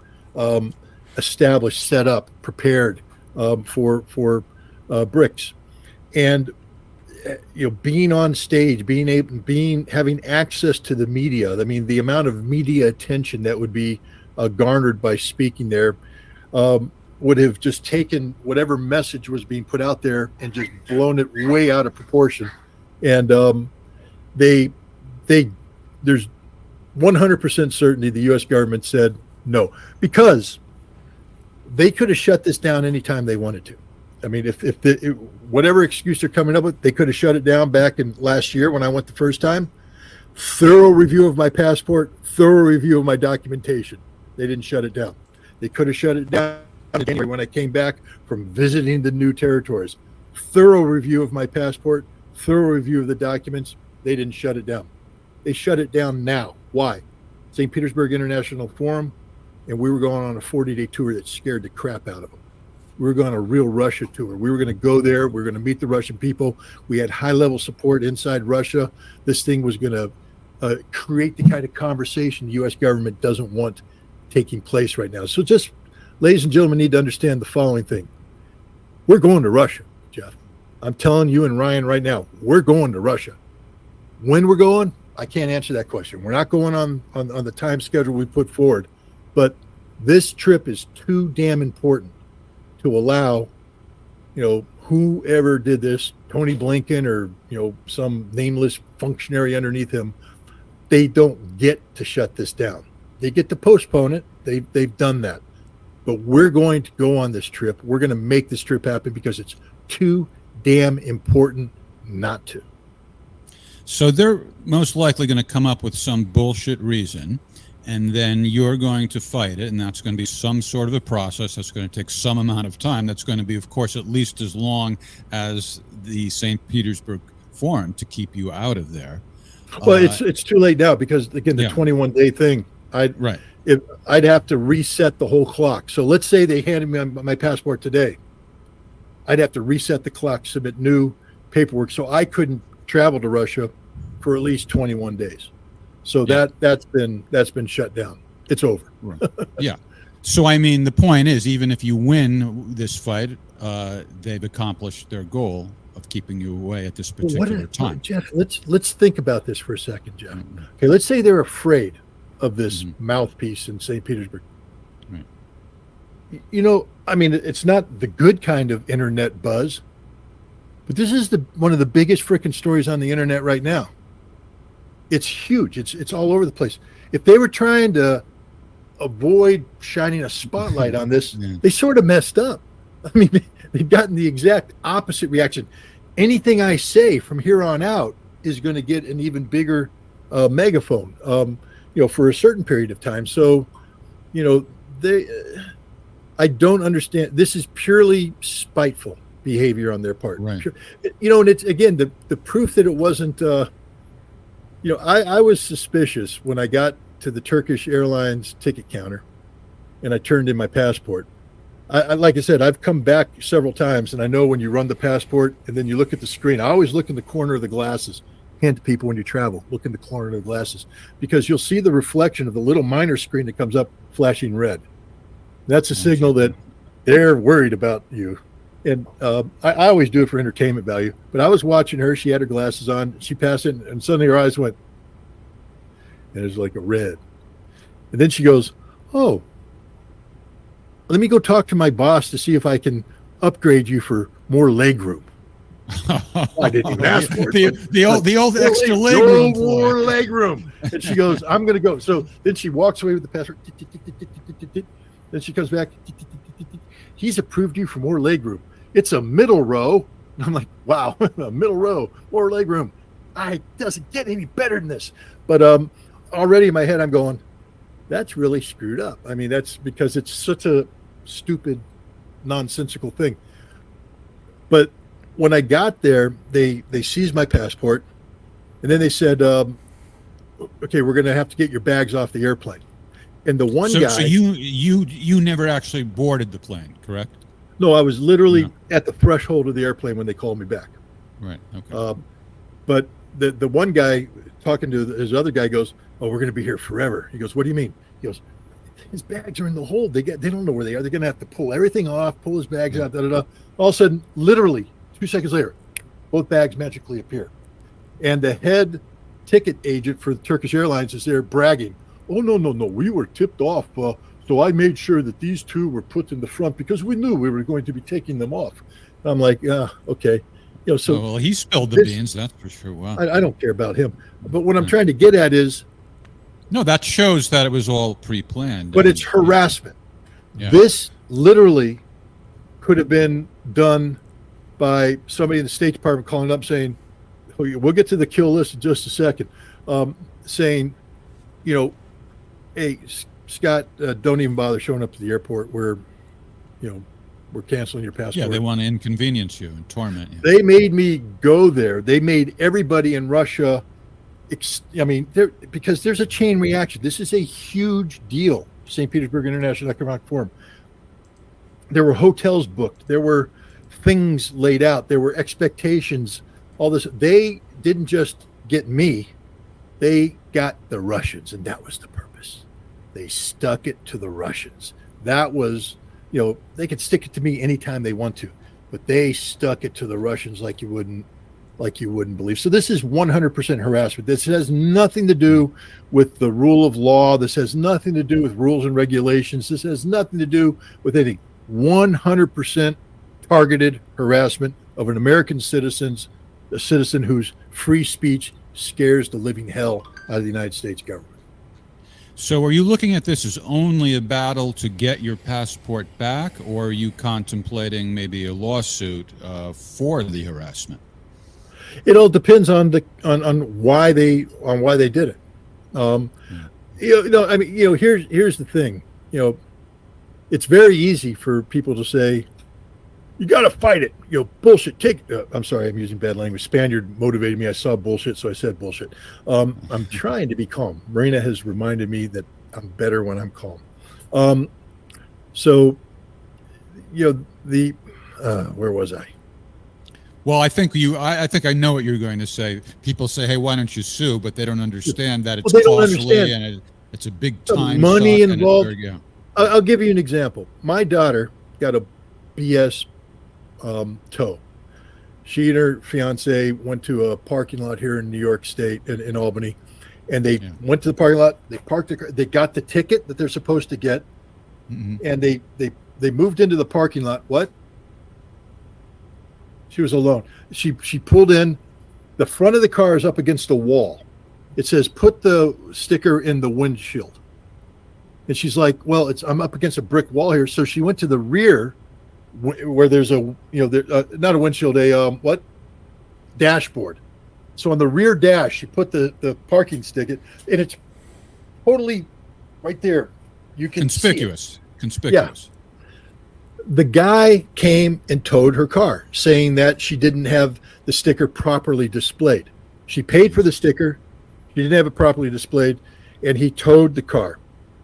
[SPEAKER 16] established, set up, prepared for BRICS. And you know, being on stage, having access to the media. I mean, the amount of media attention that would be garnered by speaking there would have just taken whatever message was being put out there and just blown it way out of proportion. And there's 100% certainty the U.S. government said no, because they could have shut this down anytime they wanted to. I mean, if whatever excuse they're coming up with, they could have shut it down back in last year when I went the first time. Thorough review of my passport, thorough review of my documentation. They didn't shut it down. They could have shut it down in January when I came back from visiting the new territories. Thorough review of my passport, thorough review of the documents. They didn't shut it down. They shut it down now. Why? St. Petersburg International Forum, and we were going on a 40-day tour that scared the crap out of them. We were going on a real Russia tour. We were going to go there. We were going to meet the Russian people. We had high-level support inside Russia. This thing was going to create the kind of conversation the U.S. government doesn't want taking place right now. So just, ladies and gentlemen, need to understand the following thing. We're going to Russia, Jeff. I'm telling you and Ryan right now, we're going to Russia. When we're going, I can't answer that question. We're not going on the time schedule we put forward. But this trip is too damn important to allow, you know, whoever did this, Tony Blinken or, you know, some nameless functionary underneath him, they don't get to shut this down. They get to postpone it. They've done that. But we're going to go on this trip. We're going to make this trip happen because it's too damn important not to.
[SPEAKER 15] So they're most likely going to come up with some bullshit reason, and then you're going to fight it, and that's going to be some sort of a process that's going to take some amount of time. That's going to be, of course, at least as long as the St. Petersburg Forum to keep you out of there.
[SPEAKER 16] Well, it's too late now because, again, the 21-day thing, I'd have to reset the whole clock. So let's say they handed me my passport today. I'd have to reset the clock, submit new paperwork, so I couldn't travel to Russia for at least 21 days. So that's been shut down. It's over.
[SPEAKER 15] Right. Yeah. So I mean, the point is, even if you win this fight, they've accomplished their goal of keeping you away at this
[SPEAKER 16] Well,
[SPEAKER 15] particular time.
[SPEAKER 16] Jeff, let's think about this for a second, Jeff. Okay, let's say they're afraid of this mouthpiece in St. Petersburg.
[SPEAKER 15] Right.
[SPEAKER 16] You know, I mean, it's not the good kind of internet buzz, but this is one of the biggest freaking stories on the internet right now. It's huge. It's all over the place. If they were trying to avoid shining a spotlight on this, they sort of messed up. I mean, they've gotten the exact opposite reaction. Anything I say from here on out is going to get an even bigger megaphone, you know, for a certain period of time. So, you know, I don't understand. This is purely spiteful behavior on their part.
[SPEAKER 15] Right.
[SPEAKER 16] You know, and it's, again, the proof that it wasn't, you know, I was suspicious when I got to the Turkish Airlines ticket counter and I turned in my passport. I like I said, I've come back several times, and I know when you run the passport and then you look at the screen, I always look in the corner of the glasses. Hand to people when you travel, look in the corner of the glasses, because you'll see the reflection of the little minor screen that comes up flashing red. That's a signal that they're worried about you. And I always do it for entertainment value. But I was watching her. She had her glasses on. She passed it, and suddenly her eyes went, and it was like a red. And then she goes, "Oh, let me go talk to my boss to see if I can upgrade you for more leg room." I didn't even ask for it.
[SPEAKER 15] The old extra leg room.
[SPEAKER 16] More leg room. And she goes, "I'm going to go." So then she walks away with the passport. Then she comes back. "He's approved you for more leg room. It's a middle row." And I'm like, wow, a middle row, more leg room. It doesn't get any better than this. But already in my head, I'm going, that's really screwed up. I mean, that's because it's such a stupid, nonsensical thing. But when I got there, they seized my passport, and then they said, "Okay, we're going to have to get your bags off the airplane." And the one guy. So
[SPEAKER 15] you never actually boarded the plane, correct?
[SPEAKER 16] No, I was literally at the threshold of the airplane when they called me back.
[SPEAKER 15] Right. Okay.
[SPEAKER 16] But the one guy talking to his other guy goes, "Oh, we're going to be here forever." He goes, "What do you mean?" He goes, "His bags are in the hold. They don't know where they are. They're going to have to pull everything off, pull his bags out. Da da da." All of a sudden, literally 2 seconds later, both bags magically appear, and the head ticket agent for the Turkish Airlines is there bragging, "Oh no, we were tipped off. So I made sure that these two were put in the front because we knew we were going to be taking them off." And I'm like, okay. You know, so
[SPEAKER 15] well, he spilled the beans, that's for sure. Wow.
[SPEAKER 16] I don't care about him. But what I'm trying to get at is,
[SPEAKER 15] no, that shows that it was all pre-planned.
[SPEAKER 16] But it's harassment.
[SPEAKER 15] Yeah.
[SPEAKER 16] This literally could have been done by somebody in the State Department calling up saying, "We'll get to the kill list in just a second," saying, you know, "Hey, Scott, don't even bother showing up to the airport. We're canceling your passport."
[SPEAKER 15] Yeah, they want to inconvenience you and torment you.
[SPEAKER 16] They made me go there. They made everybody in Russia, because there's a chain reaction. This is a huge deal. St. Petersburg International Economic Forum. There were hotels booked. There were things laid out. There were expectations. All this. They didn't just get me. They got the Russians, and that was the purpose. They stuck it to the Russians. That was, you know, they could stick it to me anytime they want to, but they stuck it to the Russians like you wouldn't believe. So this is 100% harassment. This has nothing to do with the rule of law. This has nothing to do with rules and regulations. This has nothing to do with anything. 100% targeted harassment of an American citizen, a citizen whose free speech scares the living hell out of the United States government.
[SPEAKER 15] So are you looking at this as only a battle to get your passport back, or are you contemplating maybe a lawsuit for the harassment?
[SPEAKER 16] It all depends on why they did it. Here's the thing. You know, it's very easy for people to say, "You got to fight it." You know, bullshit. I'm sorry, I'm using bad language. Spaniard motivated me. I saw bullshit, so I said bullshit. I'm trying to be calm. Marina has reminded me that I'm better when I'm calm. So, you know, where was I?
[SPEAKER 15] Well, I think I know what you're going to say. People say, "Hey, why don't you sue?" But they don't understand that it's costly and it's a big time
[SPEAKER 16] money
[SPEAKER 15] suck
[SPEAKER 16] involved.
[SPEAKER 15] Yeah.
[SPEAKER 16] I'll give you an example. My daughter got a BS toe. She and her fiance went to a parking lot here in New York State, in Albany, and they went to the parking lot. They parked the car. They got the ticket that they're supposed to get, and they moved into the parking lot. What? She was alone. She pulled in. The front of the car is up against the wall. It says, "Put the sticker in the windshield." And she's like, "Well, I'm up against a brick wall here." So she went to the rear, where there's a not a windshield, a dashboard. So on the rear dash, she put the parking ticket, and it's totally right there. You can
[SPEAKER 15] conspicuous.
[SPEAKER 16] Yeah. The guy came and towed her car, saying that she didn't have the sticker properly displayed. She paid for the sticker. She didn't have it properly displayed, and he towed the car.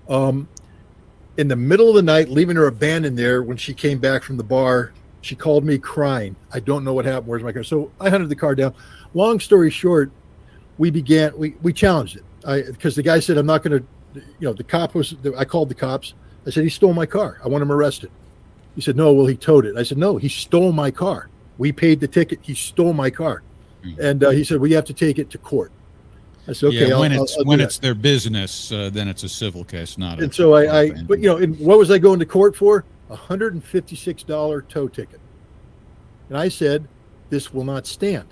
[SPEAKER 16] In the middle of the night, leaving her abandoned there, when she came back from the bar, she called me crying. I don't know what happened. Where's my car? So I hunted the car down. Long story short, we challenged it. Because the guy said, I'm not going to, the cop I called the cops. I said, he stole my car. I want him arrested. He said, no, well, he towed it. I said, no, he stole my car. We paid the ticket. He stole my car. And he said, well, you have to take it to court. I said, okay.
[SPEAKER 15] Yeah, when
[SPEAKER 16] I'll
[SPEAKER 15] it's their business, then it's a civil case, not.
[SPEAKER 16] And so but and what was I going to court for? $156 tow ticket. And I said, this will not stand.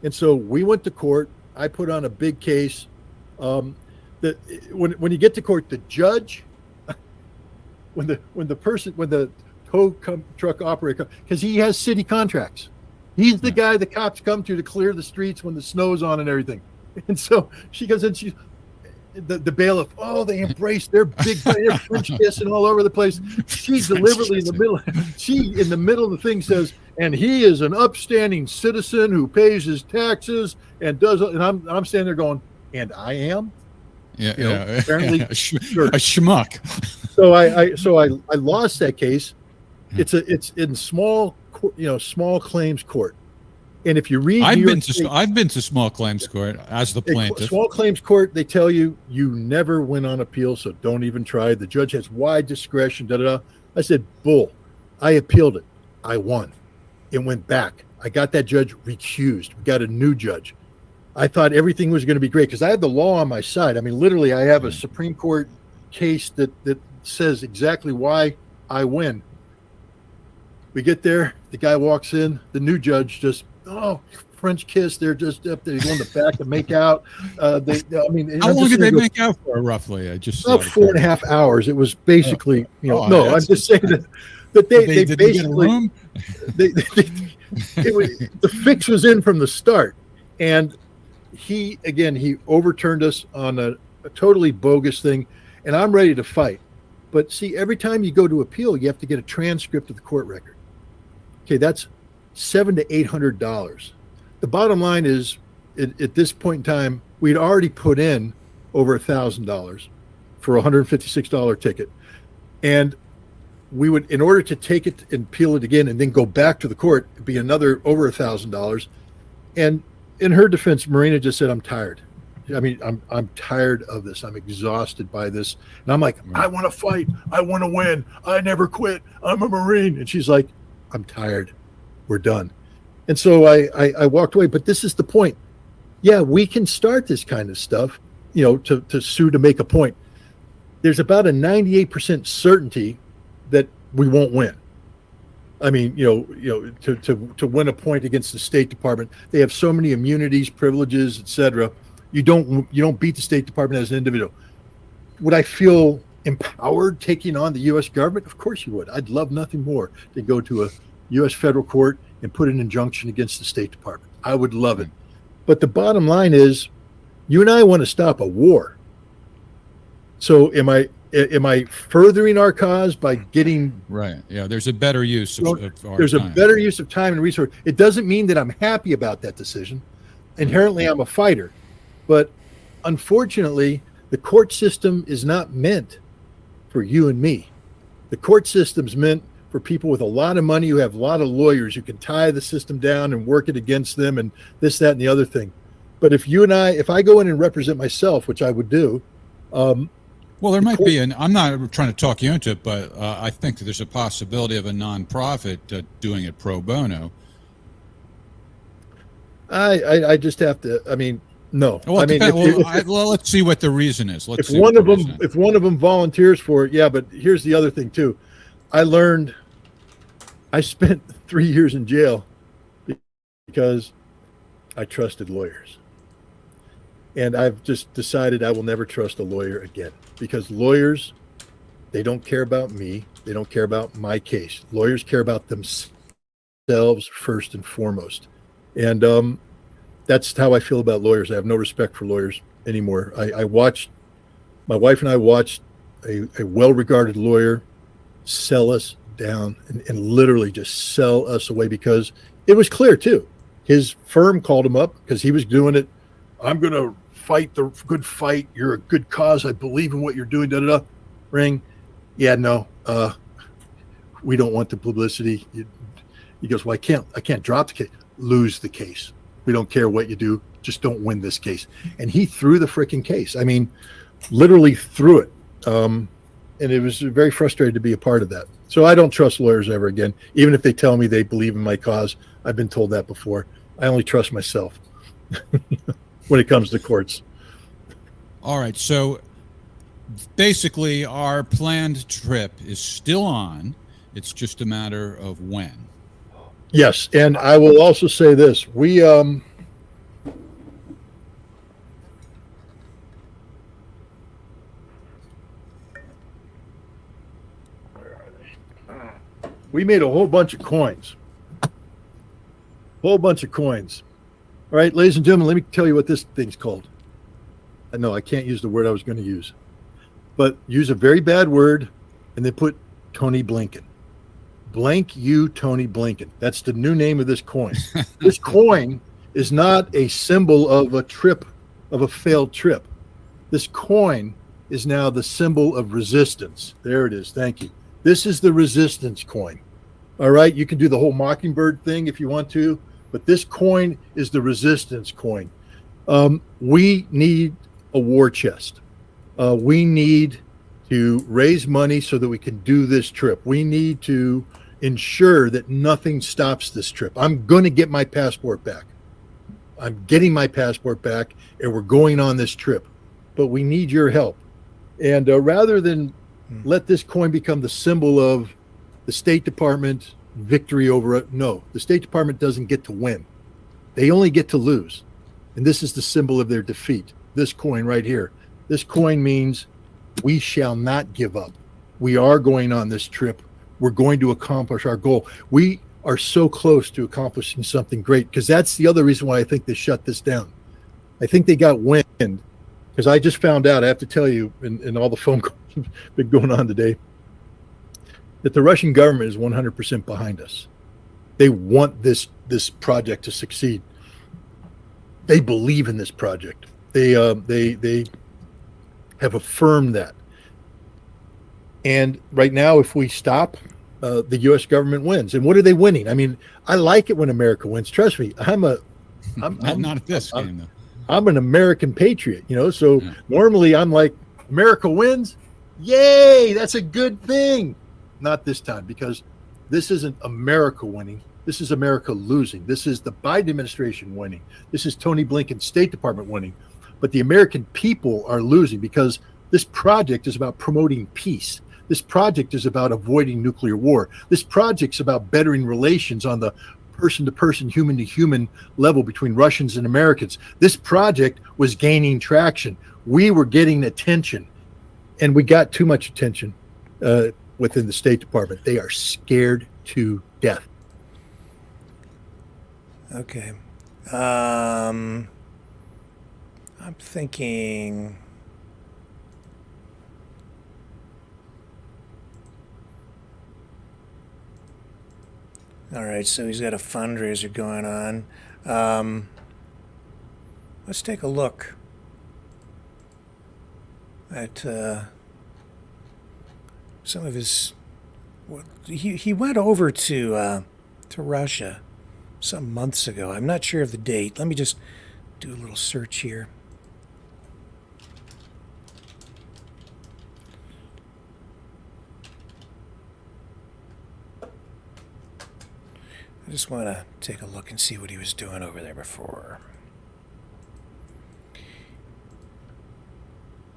[SPEAKER 16] And so we went to court. I put on a big case. That when you get to court, the judge, when the tow truck operator, because he has city contracts, he's the guy the cops come to clear the streets when the snow's on and everything. And so she goes in, the bailiff, they embrace their big, they're French kissing all over the place. She deliberately in the middle of the thing says, and he is an upstanding citizen who pays his taxes and does, and I'm standing there going, and I am? Apparently
[SPEAKER 15] a schmuck.
[SPEAKER 16] So I lost that case. It's in small claims court. And if you read,
[SPEAKER 15] I've been to small claims court as the plaintiff.
[SPEAKER 16] Small claims court, they tell you never win on appeal, so don't even try. The judge has wide discretion. I said, bull. I appealed it. I won. It went back. I got that judge recused. We got a new judge. I thought everything was going to be great because I had the law on my side. I mean, literally, I have a Supreme Court case that says exactly why I win. We get there. The guy walks in. The new judge just, French kiss. They're just up there. They go in the back to make out.
[SPEAKER 15] How long did they make out for, roughly? I just
[SPEAKER 16] about 4.5 hours. It was basically, I'm just saying that they basically, the fix was in from the start. And he overturned us on a totally bogus thing. And I'm ready to fight. But see, every time you go to appeal, you have to get a transcript of the court record. Okay, that's $700 to $800. The bottom line is, at this point in time, we'd already put in over $1,000 for a $156 ticket, and we would, in order to take it and appeal it again, and then go back to the court, it'd be another over $1,000. And in her defense, Marina just said, "I'm tired. I mean, I'm tired of this. I'm exhausted by this." And I'm like, "I want to fight. I want to win. I never quit. I'm a Marine." And she's like, "I'm tired. We're done." And so I walked away. But this is the point. Yeah, we can start this kind of stuff, to sue to make a point. There's about a 98% certainty that we won't win. I mean, to win a point against the State Department, they have so many immunities, privileges, etc. You don't beat the State Department as an individual. Would I feel empowered taking on the U.S. government? Of course you would. I'd love nothing more than go to a U.S. federal court and put an injunction against the State Department. I would love it. But the bottom line is, you and I want to stop a war. So am I furthering our cause by getting
[SPEAKER 15] right? Yeah, there's a better use of our
[SPEAKER 16] there's
[SPEAKER 15] time.
[SPEAKER 16] A better use of time and resource. It doesn't mean that I'm happy about that decision. Inherently, I'm a fighter, but unfortunately, the court system is not meant for you and me. The court system's meant for people with a lot of money who have a lot of lawyers who can tie the system down and work it against them and this, that, and the other thing. But if I go in and represent myself, which I would do,
[SPEAKER 15] well, there might be, and I'm not trying to talk you into it, but I think that there's a possibility of a nonprofit doing it pro bono.
[SPEAKER 16] I just have to. I mean, no.
[SPEAKER 15] Well,
[SPEAKER 16] I mean,
[SPEAKER 15] well, let's see what the reason is. Let's
[SPEAKER 16] if
[SPEAKER 15] see
[SPEAKER 16] one
[SPEAKER 15] what
[SPEAKER 16] of
[SPEAKER 15] the
[SPEAKER 16] them,
[SPEAKER 15] reason is.
[SPEAKER 16] if one of them volunteers for it, yeah. But here's the other thing too. I learned. I spent 3 years in jail because I trusted lawyers, and I've just decided I will never trust a lawyer again because lawyers, they don't care about me. They don't care about my case. Lawyers care about themselves first and foremost, and that's how I feel about lawyers. I have no respect for lawyers anymore. I watched, my wife and I watched a well-regarded lawyer sell us down and literally just sell us away because it was clear too. His firm called him up because he was doing it. I'm going to fight the good fight. You're a good cause. I believe in what you're doing. Da da da. Ring. Yeah, no. We don't want the publicity. He goes, well, I can't drop the case. Lose the case. We don't care what you do. Just don't win this case. And he threw the freaking case. I mean, literally threw it. And it was very frustrating to be a part of that. So I don't trust lawyers ever again, even if they tell me they believe in my cause. I've been told that before. I only trust myself when it comes to courts.
[SPEAKER 15] All right. So basically, our planned trip is still on. It's just a matter of when.
[SPEAKER 16] Yes, and I will also say this: we made a whole bunch of coins. Whole bunch of coins. All right, ladies and gentlemen, let me tell you what this thing's called. I know I can't use the word I was going to use, but use a very bad word and then put Tony Blinken. Blank you, Tony Blinken. That's the new name of this coin. This coin is not a symbol of a trip, of a failed trip. This coin is now the symbol of resistance. There it is. Thank you. This is the resistance coin. All right. You can do the whole mockingbird thing if you want to, but this coin is the resistance coin. We need a war chest. We need to raise money so that we can do this trip. We need to ensure that nothing stops this trip. I'm going to get my passport back. I'm getting my passport back, and we're going on this trip. But we need your help. And rather than let this coin become the symbol of the State Department victory over it, no, the State Department doesn't get to win. They only get to lose. And this is the symbol of their defeat. This coin right here. This coin means we shall not give up. We are going on this trip. We're going to accomplish our goal. We are so close to accomplishing something great, because that's the other reason why I think they shut this down. I think they got wind, because I just found out, I have to tell you, in all the phone calls been going on today, that the Russian government is 100% behind us. They want this project to succeed. They believe in this project. They have affirmed that. And right now, if we stop, the U.S. government wins. And what are they winning? I mean, I like it when America wins. Trust me, I'm
[SPEAKER 15] not at this game, though.
[SPEAKER 16] I'm an American patriot, you know. So normally I'm like, America wins, yay, that's a good thing. Not this time, because this isn't America winning. This is America losing. This is the Biden administration winning. This is Tony Blinken's State Department winning. But the American people are losing, because this project is about promoting peace. This project is about avoiding nuclear war. This project's about bettering relations on the person-to-person, human-to-human level between Russians and Americans. This project was gaining traction. We were getting attention, and we got too much attention within the State Department. They are scared to death.
[SPEAKER 2] Okay. I'm thinking... All right, so he's got a fundraiser going on. Let's take a look at some of his... He went over to Russia some months ago. I'm not sure of the date. Let me just do a little search here. I just want to take a look and see what he was doing over there before.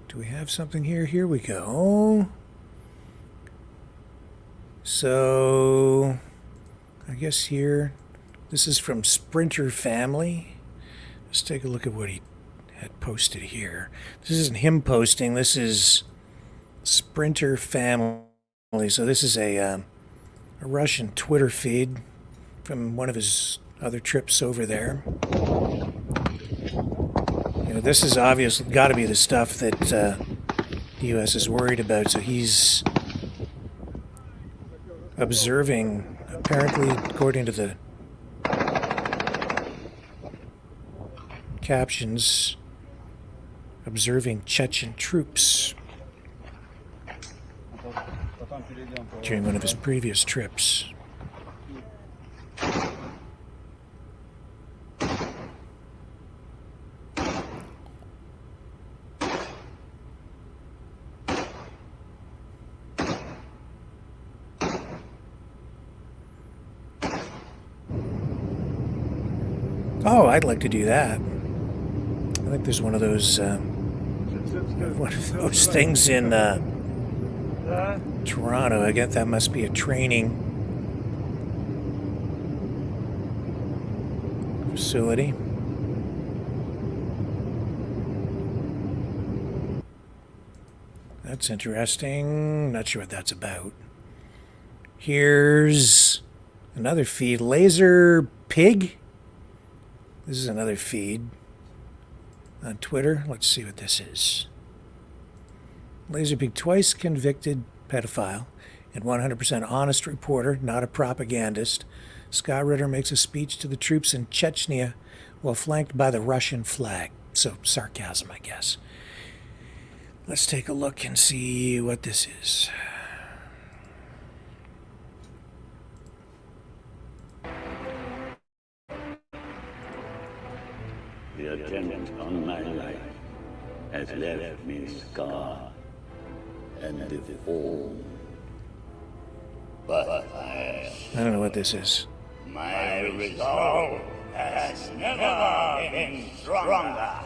[SPEAKER 2] Do we have something here? Here we go. So, I guess here, this is from Sprinter Family. Let's take a look at what he had posted here. This isn't him posting, this is Sprinter Family. So this is a Russian Twitter feed from one of his other trips over there. You know, this is obviously got to be the stuff that the U.S. is worried about. So he's observing, apparently, according to the captions, observing Chechen troops during one of his previous trips. Oh, I'd like to do that. I think there's one of those things in Toronto. I guess that must be a training facility. That's interesting. Not sure what that's about. Here's another feed. Laser Pig. This is another feed on Twitter. Let's see what this is. Laserpig, twice convicted pedophile and 100% honest reporter, not a propagandist. Scott Ritter makes a speech to the troops in Chechnya while flanked by the Russian flag. So, sarcasm, I guess. Let's take a look and see what this is.
[SPEAKER 17] The attempt on my life has left me scarred and deformed. But I
[SPEAKER 2] don't know what this is.
[SPEAKER 17] My resolve has never been stronger.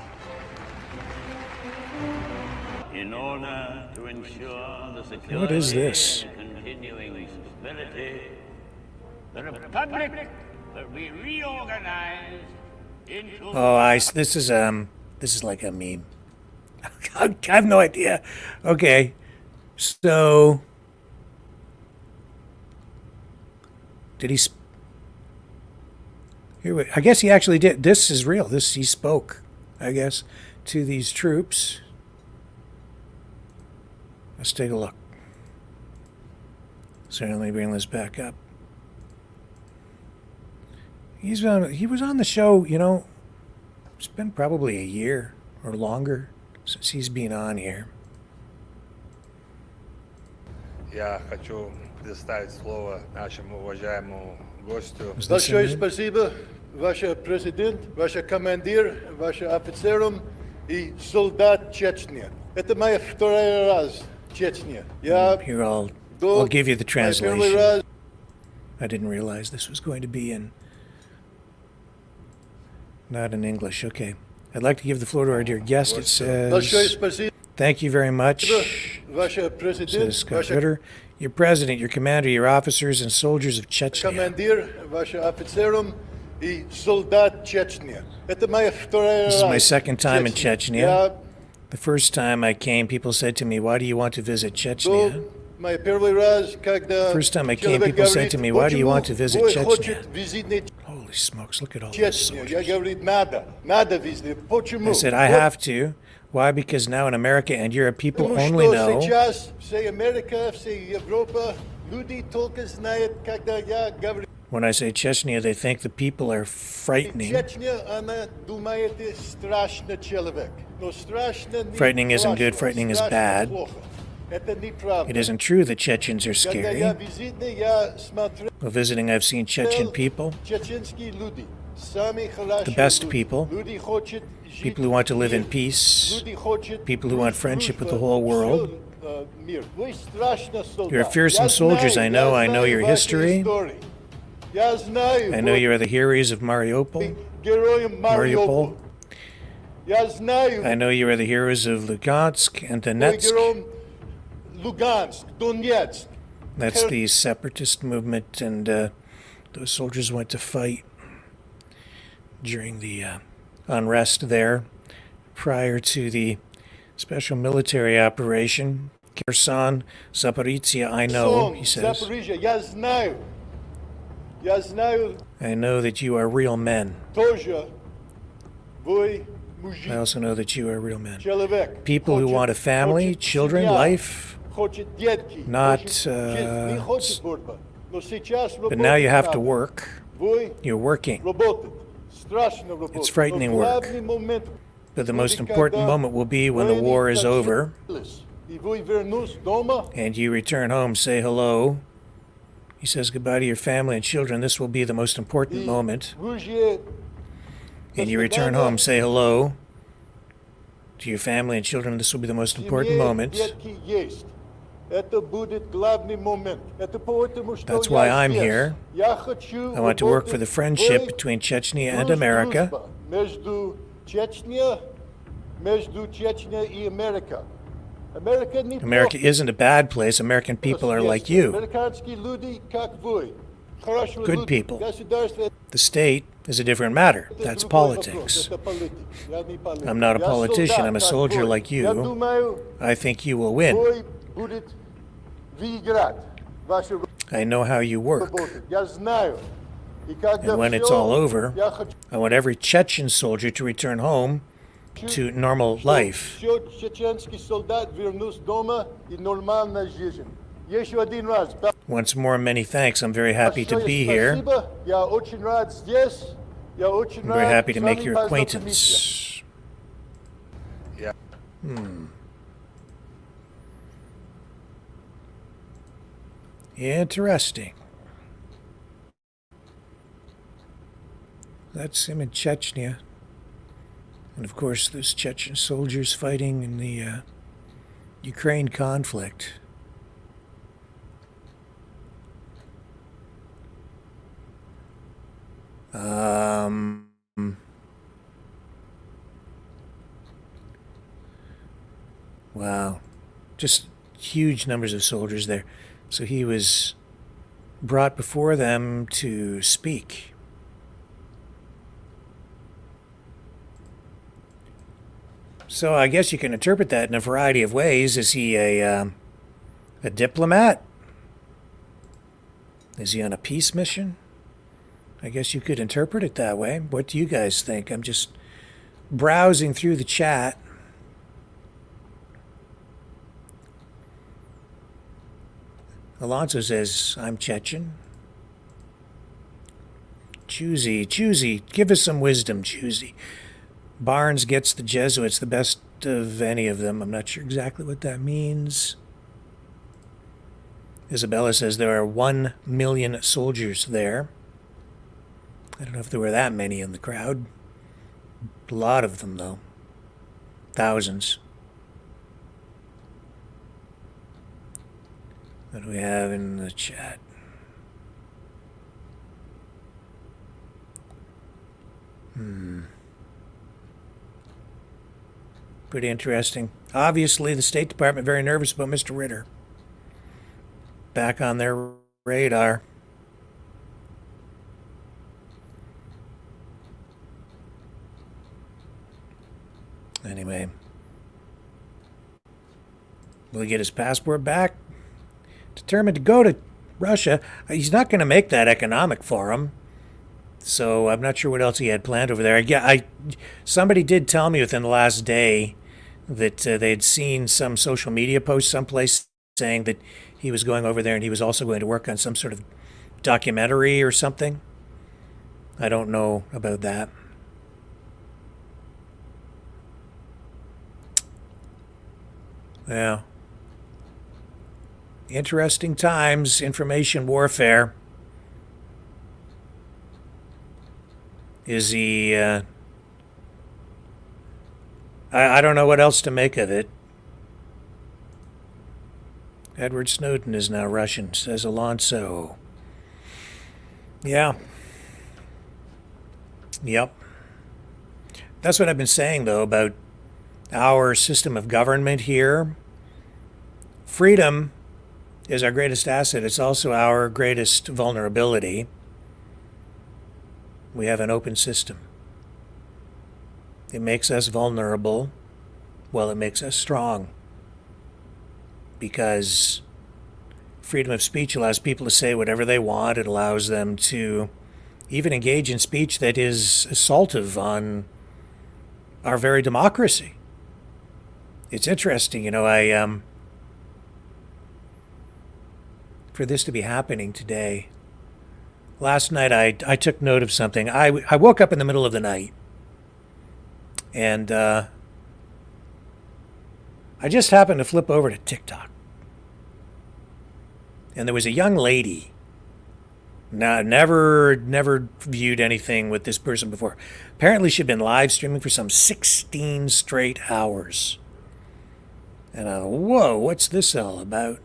[SPEAKER 17] In order to ensure the security
[SPEAKER 2] What is this?
[SPEAKER 17] and continuing stability, the Republic will be reorganized into...
[SPEAKER 2] Oh, this is like a meme. I have no idea. Okay, so did he? Here, I guess he actually did. This is real. He spoke, I guess, to these troops. Let's take a look. Certainly bring this back up. He was on the show, you know, it's been probably a year or longer since he's been on here.
[SPEAKER 18] Я хочу предоставить слово нашему уважаемому гостю.
[SPEAKER 19] Большое спасибо, ваш президент, ваш командир, ваш офицерам и солдат Чечни. Это моя второй раз в Чечне.
[SPEAKER 2] Here, I'll give you the translation. I didn't realize this was going to be in... Not in English. Okay. I'd like to give the floor to our dear guest. It says, thank you very much, says Scott Ritter. Your president, your commander, your officers and soldiers of Chechnya. This is my second time in Chechnya. The first time I came, people said to me, why do you want to visit Chechnya? First time I came, people said to me, why do you want to visit Chechnya? Holy smokes, look at all this soldiers. I said, I have to. Why? Because now in America and Europe, people only know... When I say Chechnya, they think the people are frightening. Frightening isn't good, frightening is bad. It isn't true that Chechens are scary. While visiting, I've seen Chechen people, the best people, people who want to live in peace, people who want friendship with the whole world. You're fearsome soldiers, I know your history. I know you are the heroes of Mariupol. Mariupol. I know you are the heroes of Lugansk and Donetsk. That's the separatist movement, and those soldiers went to fight during the unrest there prior to the special military operation. Kherson, Zaporizhia, I know, he says. I know that you are real men. I also know that you are real men. People who want a family, children, life, not... but now you have to work. You're working. It's frightening work. But the most important moment will be when the war is over and you return home, say hello. He says goodbye to your family and children. This will be the most important moment. And you return home, say hello to your family and children. This will be the most important moment. That's why I'm here. I want to work for the friendship between Chechnya and America. America isn't a bad place. American people are like you. Good people. The state is a different matter. That's politics. I'm not a politician. I'm a soldier like you. I think you will win. I know how you work. And when it's all over, I want every Chechen soldier to return home to normal life. Once more, many thanks. I'm very happy to be here. I'm very happy to make your acquaintance. Interesting. That's him in Chechnya. And of course, there's Chechen soldiers fighting in the Ukraine conflict. Wow. Just huge numbers of soldiers there. So he was brought before them to speak. So I guess you can interpret that in a variety of ways. Is he a diplomat? Is he on a peace mission? I guess you could interpret it that way. What do you guys think? I'm just browsing through the chat. Alonso says, I'm Chechen. Choosy, give us some wisdom, Choosy. Barnes gets the Jesuits, the best of any of them. I'm not sure exactly what that means. Isabella says there are 1 million soldiers there. I don't know if there were that many in the crowd. A lot of them, though. Thousands. What do we have in the chat? Pretty interesting. Obviously, the State Department very nervous about Mr. Ritter. Back on their radar. Anyway. Will he get his passport back? Determined to go to Russia. He's not going to make that economic forum. So I'm not sure what else he had planned over there. Somebody did tell me within the last day that they had seen some social media post someplace saying that he was going over there and he was also going to work on some sort of documentary or something. I don't know about that. Yeah. Interesting times, information warfare. Is he, I don't know what else to make of it. Edward Snowden is now Russian, says Alonso. Yeah. Yep. That's what I've been saying, though, about our system of government here. Freedom is our greatest asset. It's also our greatest vulnerability. We have an open system. It makes us vulnerable. Well, it makes us strong. Because freedom of speech allows people to say whatever they want. It allows them to even engage in speech that is assaultive on our very democracy. It's interesting, for this to be happening today. Last night I took note of something. I woke up in the middle of the night, and I just happened to flip over to TikTok. And there was a young lady. Now, never viewed anything with this person before. Apparently she'd been live streaming for some 16 straight hours. And I thought, whoa, what's this all about?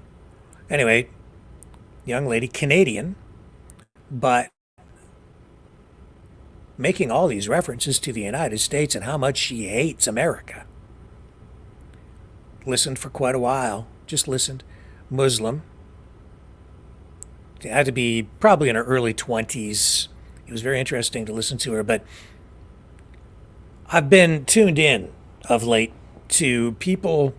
[SPEAKER 2] Anyway, young lady, Canadian, but making all these references to the United States and how much she hates America. Listened for quite a while. Just listened. Muslim. It had to be probably in her early 20s. It was very interesting to listen to her, but I've been tuned in of late to people.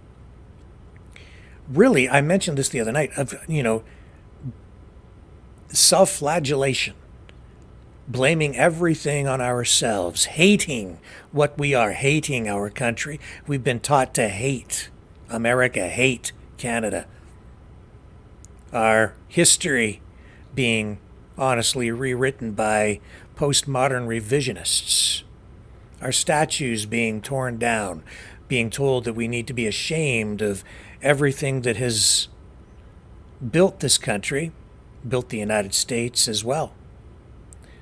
[SPEAKER 2] Really, I mentioned this the other night, of, self-flagellation, blaming everything on ourselves, hating what we are, hating our country. We've been taught to hate America, hate Canada. Our history being honestly rewritten by postmodern revisionists. Our statues being torn down, being told that we need to be ashamed of everything that has built this country, built the United States as well.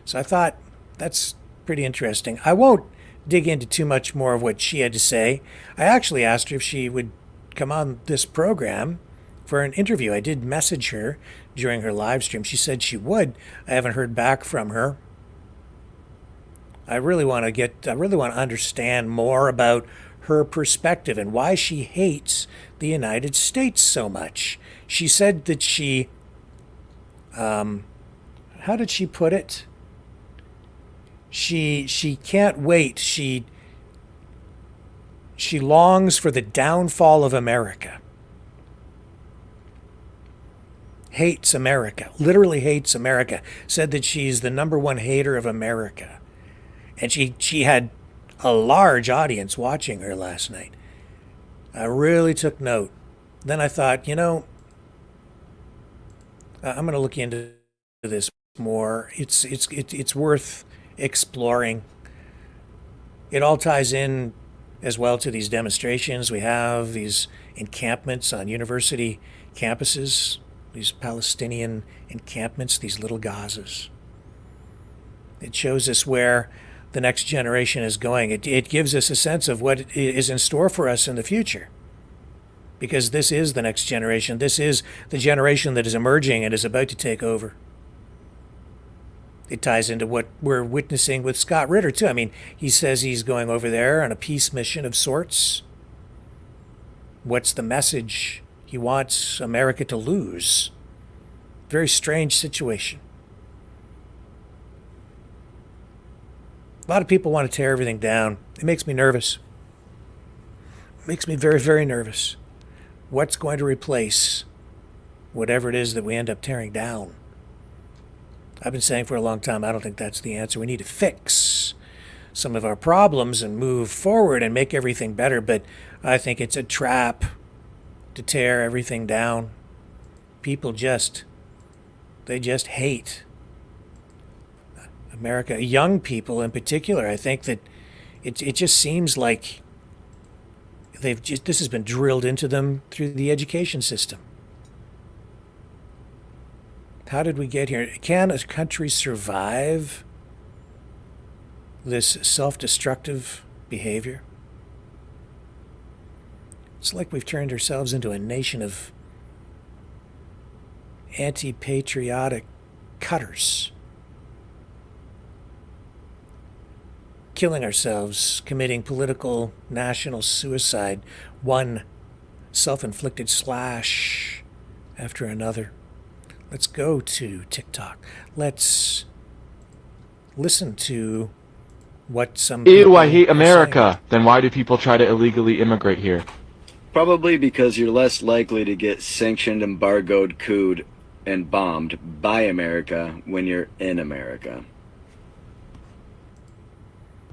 [SPEAKER 2] So I thought that's pretty interesting. I won't dig into too much more of what she had to say. I actually asked her if she would come on this program for an interview. I did message her during her live stream. She said she would. I haven't heard back from her. I really want to understand more about her perspective and why she hates the United States so much. She said that she, how did she put it? She can't wait. She longs for the downfall of America. Hates America, literally hates America. Said that she's the number one hater of America. And she had a large audience watching her last night. I really took note. Then I thought, I'm going to look into this more. It's worth exploring. It all ties in as well to these demonstrations. We have these encampments on university campuses, these Palestinian encampments, these little Gazas. It shows us where the next generation is going. It gives us a sense of what is in store for us in the future. Because this is the next generation. This is the generation that is emerging and is about to take over. It ties into what we're witnessing with Scott Ritter, too. I mean, he says he's going over there on a peace mission of sorts. What's the message he wants America to lose? Very strange situation. A lot of people want to tear everything down. It makes me nervous. It makes me very, very nervous. What's going to replace whatever it is that we end up tearing down? I've been saying for a long time, I don't think that's the answer. We need to fix some of our problems and move forward and make everything better, but I think it's a trap to tear everything down. People they just hate America. Young people in particular, I think that it just seems like this has been drilled into them through the education system. How did we get here? Can a country survive this self-destructive behavior? It's like we've turned ourselves into a nation of anti-patriotic cutters. killing ourselves, committing political national suicide, one self-inflicted slash after another. Let's go to TikTok. Let's listen to what some
[SPEAKER 20] Ew, I hate
[SPEAKER 2] people are
[SPEAKER 20] America. Then why do people try to illegally immigrate here?
[SPEAKER 21] Probably because you're less likely to get sanctioned, embargoed, cooed, and bombed by America when you're in America.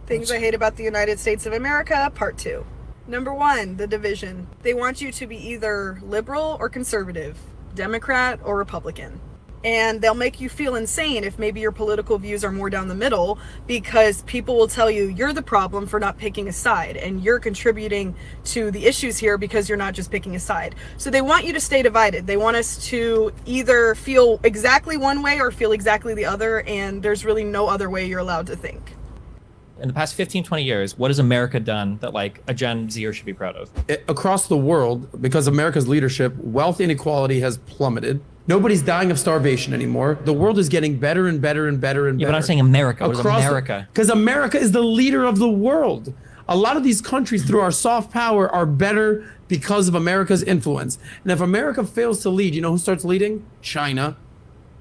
[SPEAKER 22] Things I hate about the United States of America, part 2. Number 1, the division. They want you to be either liberal or conservative, Democrat or Republican. And they'll make you feel insane if maybe your political views are more down the middle, because people will tell you you're the problem for not picking a side and you're contributing to the issues here because you're not just picking a side. So they want you to stay divided. They want us to either feel exactly one way or feel exactly the other, and there's really no other way you're allowed to think.
[SPEAKER 23] In the past 15, 20 years, what has America done that like a Gen Zer should be proud of?
[SPEAKER 24] Across the world, because of America's leadership, wealth inequality has plummeted. Nobody's dying of starvation anymore. The world is getting better and better and better and better.
[SPEAKER 23] Yeah, but I'm saying America. What is America?
[SPEAKER 24] Because America is the leader of the world. A lot of these countries, through our soft power, are better because of America's influence. And if America fails to lead, you know who starts leading? China,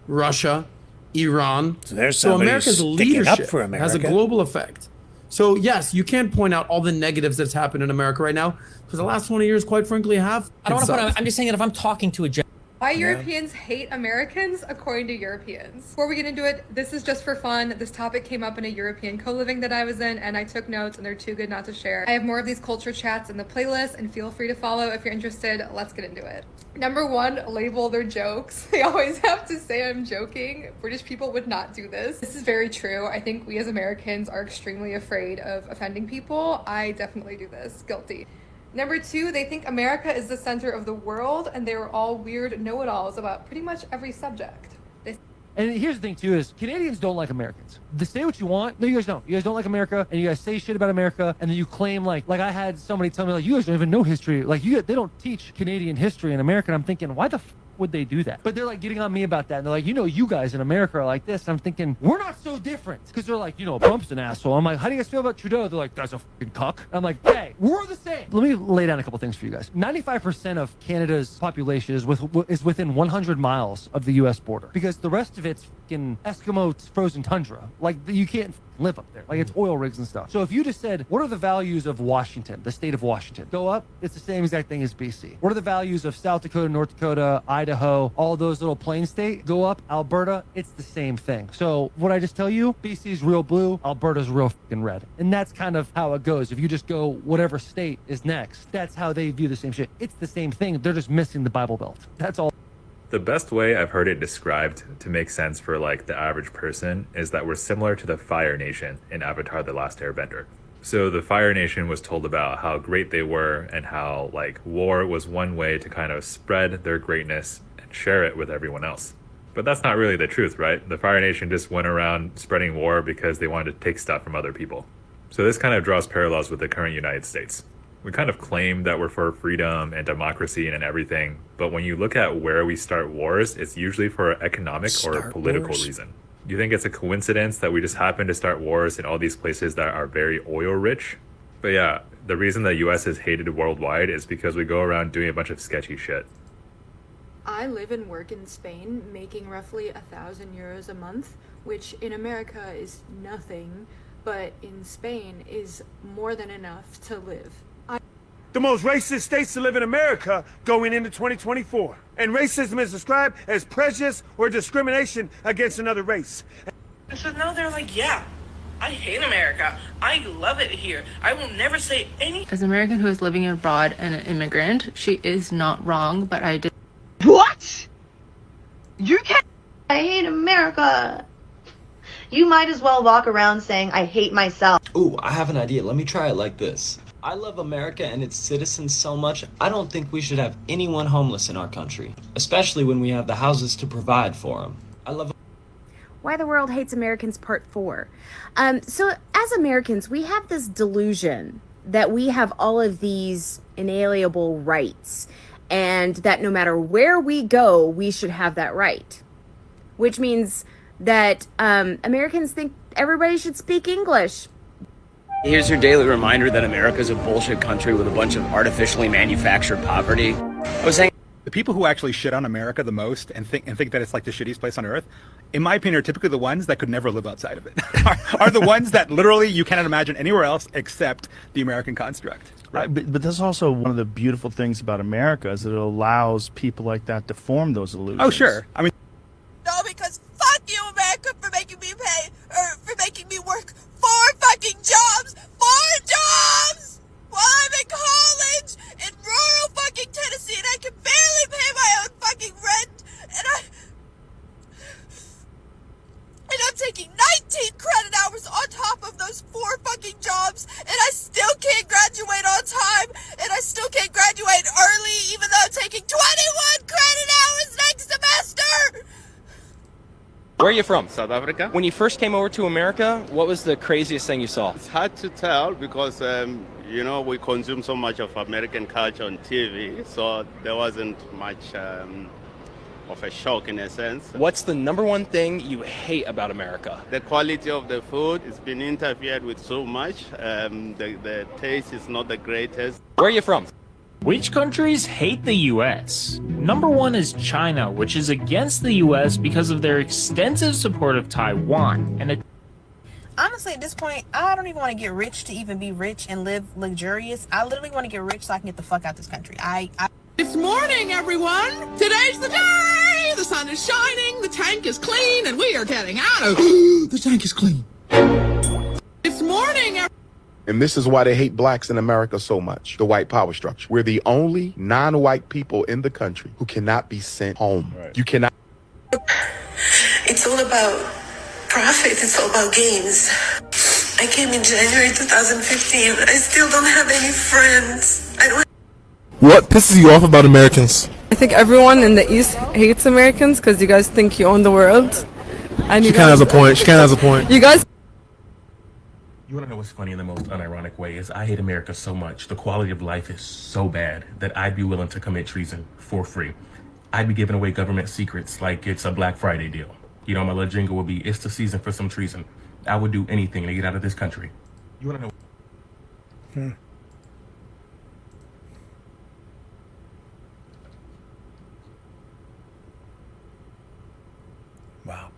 [SPEAKER 24] Russia, Iran.
[SPEAKER 2] So
[SPEAKER 24] America's leadership
[SPEAKER 2] for
[SPEAKER 24] has a global effect. So yes, you can't point out all the negatives that's happened in America right now, because the last 20 years, quite frankly, have.
[SPEAKER 23] I don't want to put. I'm just saying that if I'm talking to a Gen.
[SPEAKER 25] Why Europeans hate Americans, according to Europeans. Before we get into it, this is just for fun. This topic came up in a European co-living that I was in, and I took notes, and they're too good not to share. I have more of these culture chats in the playlist, and feel free to follow if you're interested. Let's get into it. Number 1, label their jokes. They always have to say I'm joking. British people would not do this. This is very true. I think we as Americans are extremely afraid of offending people. I definitely do this. Guilty. Number 2, they think America is the center of the world, and they were all weird know-it-alls about pretty much every subject.
[SPEAKER 26] And here's the thing too is Canadians don't like Americans. They say what you want. No, you guys don't. You guys don't like America, and you guys say shit about America, and then you claim like I had somebody tell me like, you guys don't even know history. Like they don't teach Canadian history in America. And I'm thinking, why the would they do that? But they're like getting on me about that, and they're like, you guys in America are like this. And I'm thinking, we're not so different, because they're like, Trump's an asshole. I'm like, how do you guys feel about Trudeau? They're like, that's a fucking cuck. I'm like, hey, we're the same. Let me lay down a couple things for you guys. 95% of Canada's population is within 100 miles of the U.S. border, because the rest of it's fucking Eskimo frozen tundra. Like you can't live up there. Like it's oil rigs and stuff. So if you just said, what are the values of Washington, the state of Washington? Go up, it's the same exact thing as BC. What are the values of South Dakota, North Dakota, Idaho, all those little plain states? Go up, Alberta, it's the same thing. So what I just tell you, BC's real blue, Alberta's real fucking red. And that's kind of how it goes. If you just go whatever state is next, that's how they view the same shit. It's the same thing. They're just missing the Bible Belt. That's all.
[SPEAKER 27] The best way I've heard it described to make sense for like the average person is that we're similar to the Fire Nation in Avatar: The Last Airbender. So the Fire Nation was told about how great they were and how like war was one way to kind of spread their greatness and share it with everyone else. But that's not really the truth, right? The Fire Nation just went around spreading war because they wanted to take stuff from other people. So this kind of draws parallels with the current United States. We kind of claim that we're for freedom and democracy and everything, but when you look at where we start wars, it's usually for an economic or political reason. Do you think it's a coincidence that we just happen to start wars in all these places that are very oil rich? But yeah, the reason the US is hated worldwide is because we go around doing a bunch of sketchy shit.
[SPEAKER 28] I live and work in Spain, making roughly 1,000 euros a month, which in America is nothing, but in Spain is more than enough to live.
[SPEAKER 29] The most racist states to live in America going into 2024. And racism is described as prejudice or discrimination against another race.
[SPEAKER 30] And so now they're like, yeah, I hate America. I love it here. I will never say anything.
[SPEAKER 31] As an American who is living abroad and an immigrant, she is not wrong, but I did.
[SPEAKER 32] What? You can't. I hate America. You might as well walk around saying, I hate myself.
[SPEAKER 33] Ooh, I have an idea. Let me try it like this. I love America and its citizens so much, I don't think we should have anyone homeless in our country, especially when we have the houses to provide for them. I love.
[SPEAKER 34] Why the World Hates Americans Part 4. So as Americans, we have this delusion that we have all of these inalienable rights, and that no matter where we go, we should have that right. Which means that Americans think everybody should speak English.
[SPEAKER 1] Here's your daily reminder that America's a bullshit country with a bunch of artificially manufactured poverty. I was saying
[SPEAKER 3] the people who actually shit on America the most and think that it's like the shittiest place on earth, in my opinion, are typically the ones that could never live outside of it. are the ones that literally you cannot imagine anywhere else except the American construct.
[SPEAKER 4] Right, but that's also one of the beautiful things about America is that it allows people like that to form those illusions.
[SPEAKER 3] Oh, sure. I mean,
[SPEAKER 5] No, because fuck you, America, for making me pay, or for making me work 4 fucking jobs! 4 jobs! While I'm in college in rural fucking Tennessee and I can barely pay my own fucking rent, and I'm taking 19 credit hours on top of those 4 fucking jobs, and I still can't graduate on time, and I still can't graduate early, even though I'm taking 21 credit hours next semester!
[SPEAKER 6] Where are you from? South Africa. When you first came over to America, what was the craziest thing you saw?
[SPEAKER 17] It's hard to tell because, you know, we consume so much of American culture on TV, so there wasn't much of a shock in a sense.
[SPEAKER 6] What's the #1 thing you hate about America?
[SPEAKER 17] The quality of the food has been interfered with so much. The taste is not the greatest.
[SPEAKER 6] Where are you from?
[SPEAKER 7] Which countries hate the US? #1 is China, which is against the US because of their extensive support of Taiwan. And
[SPEAKER 8] honestly, at this point, I don't even want to get rich to even be rich and live luxurious. I literally want to get rich so I can get the fuck out this country.
[SPEAKER 9] It's morning, everyone! Today's the day! The sun is shining, the tank is clean, and we are getting out of... The tank is clean. It's morning,
[SPEAKER 10] And this is why they hate blacks in America so much, the white power structure. We're the only non-white people in the country who cannot be sent home. Right. You cannot...
[SPEAKER 5] It's all about profit, it's all about games. I came in January 2015, I still don't have any friends. I don't.
[SPEAKER 11] What pisses you off about Americans?
[SPEAKER 12] I think everyone in the East hates Americans because you guys think you own the world. And
[SPEAKER 11] She kind of has a point. She kind of has a point.
[SPEAKER 12] You guys...
[SPEAKER 13] You want to know what's funny in the most unironic way is I hate America so much. The quality of life is so bad that I'd be willing to commit treason for free. I'd be giving away government secrets like it's a Black Friday deal. You know, my little jingle would be, it's the season for some treason. I would do anything to get out of this country. You want to know?
[SPEAKER 2] Wow.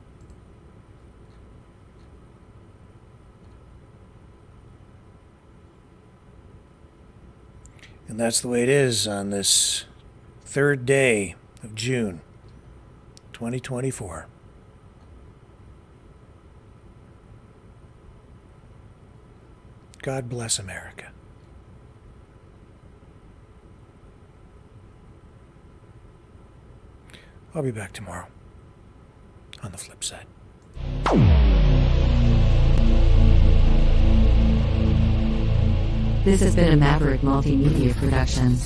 [SPEAKER 2] And that's the way it is on this 3rd day of June, 2024. God bless America. I'll be back tomorrow on the flip side.
[SPEAKER 14] This has been a Maverick Multimedia production.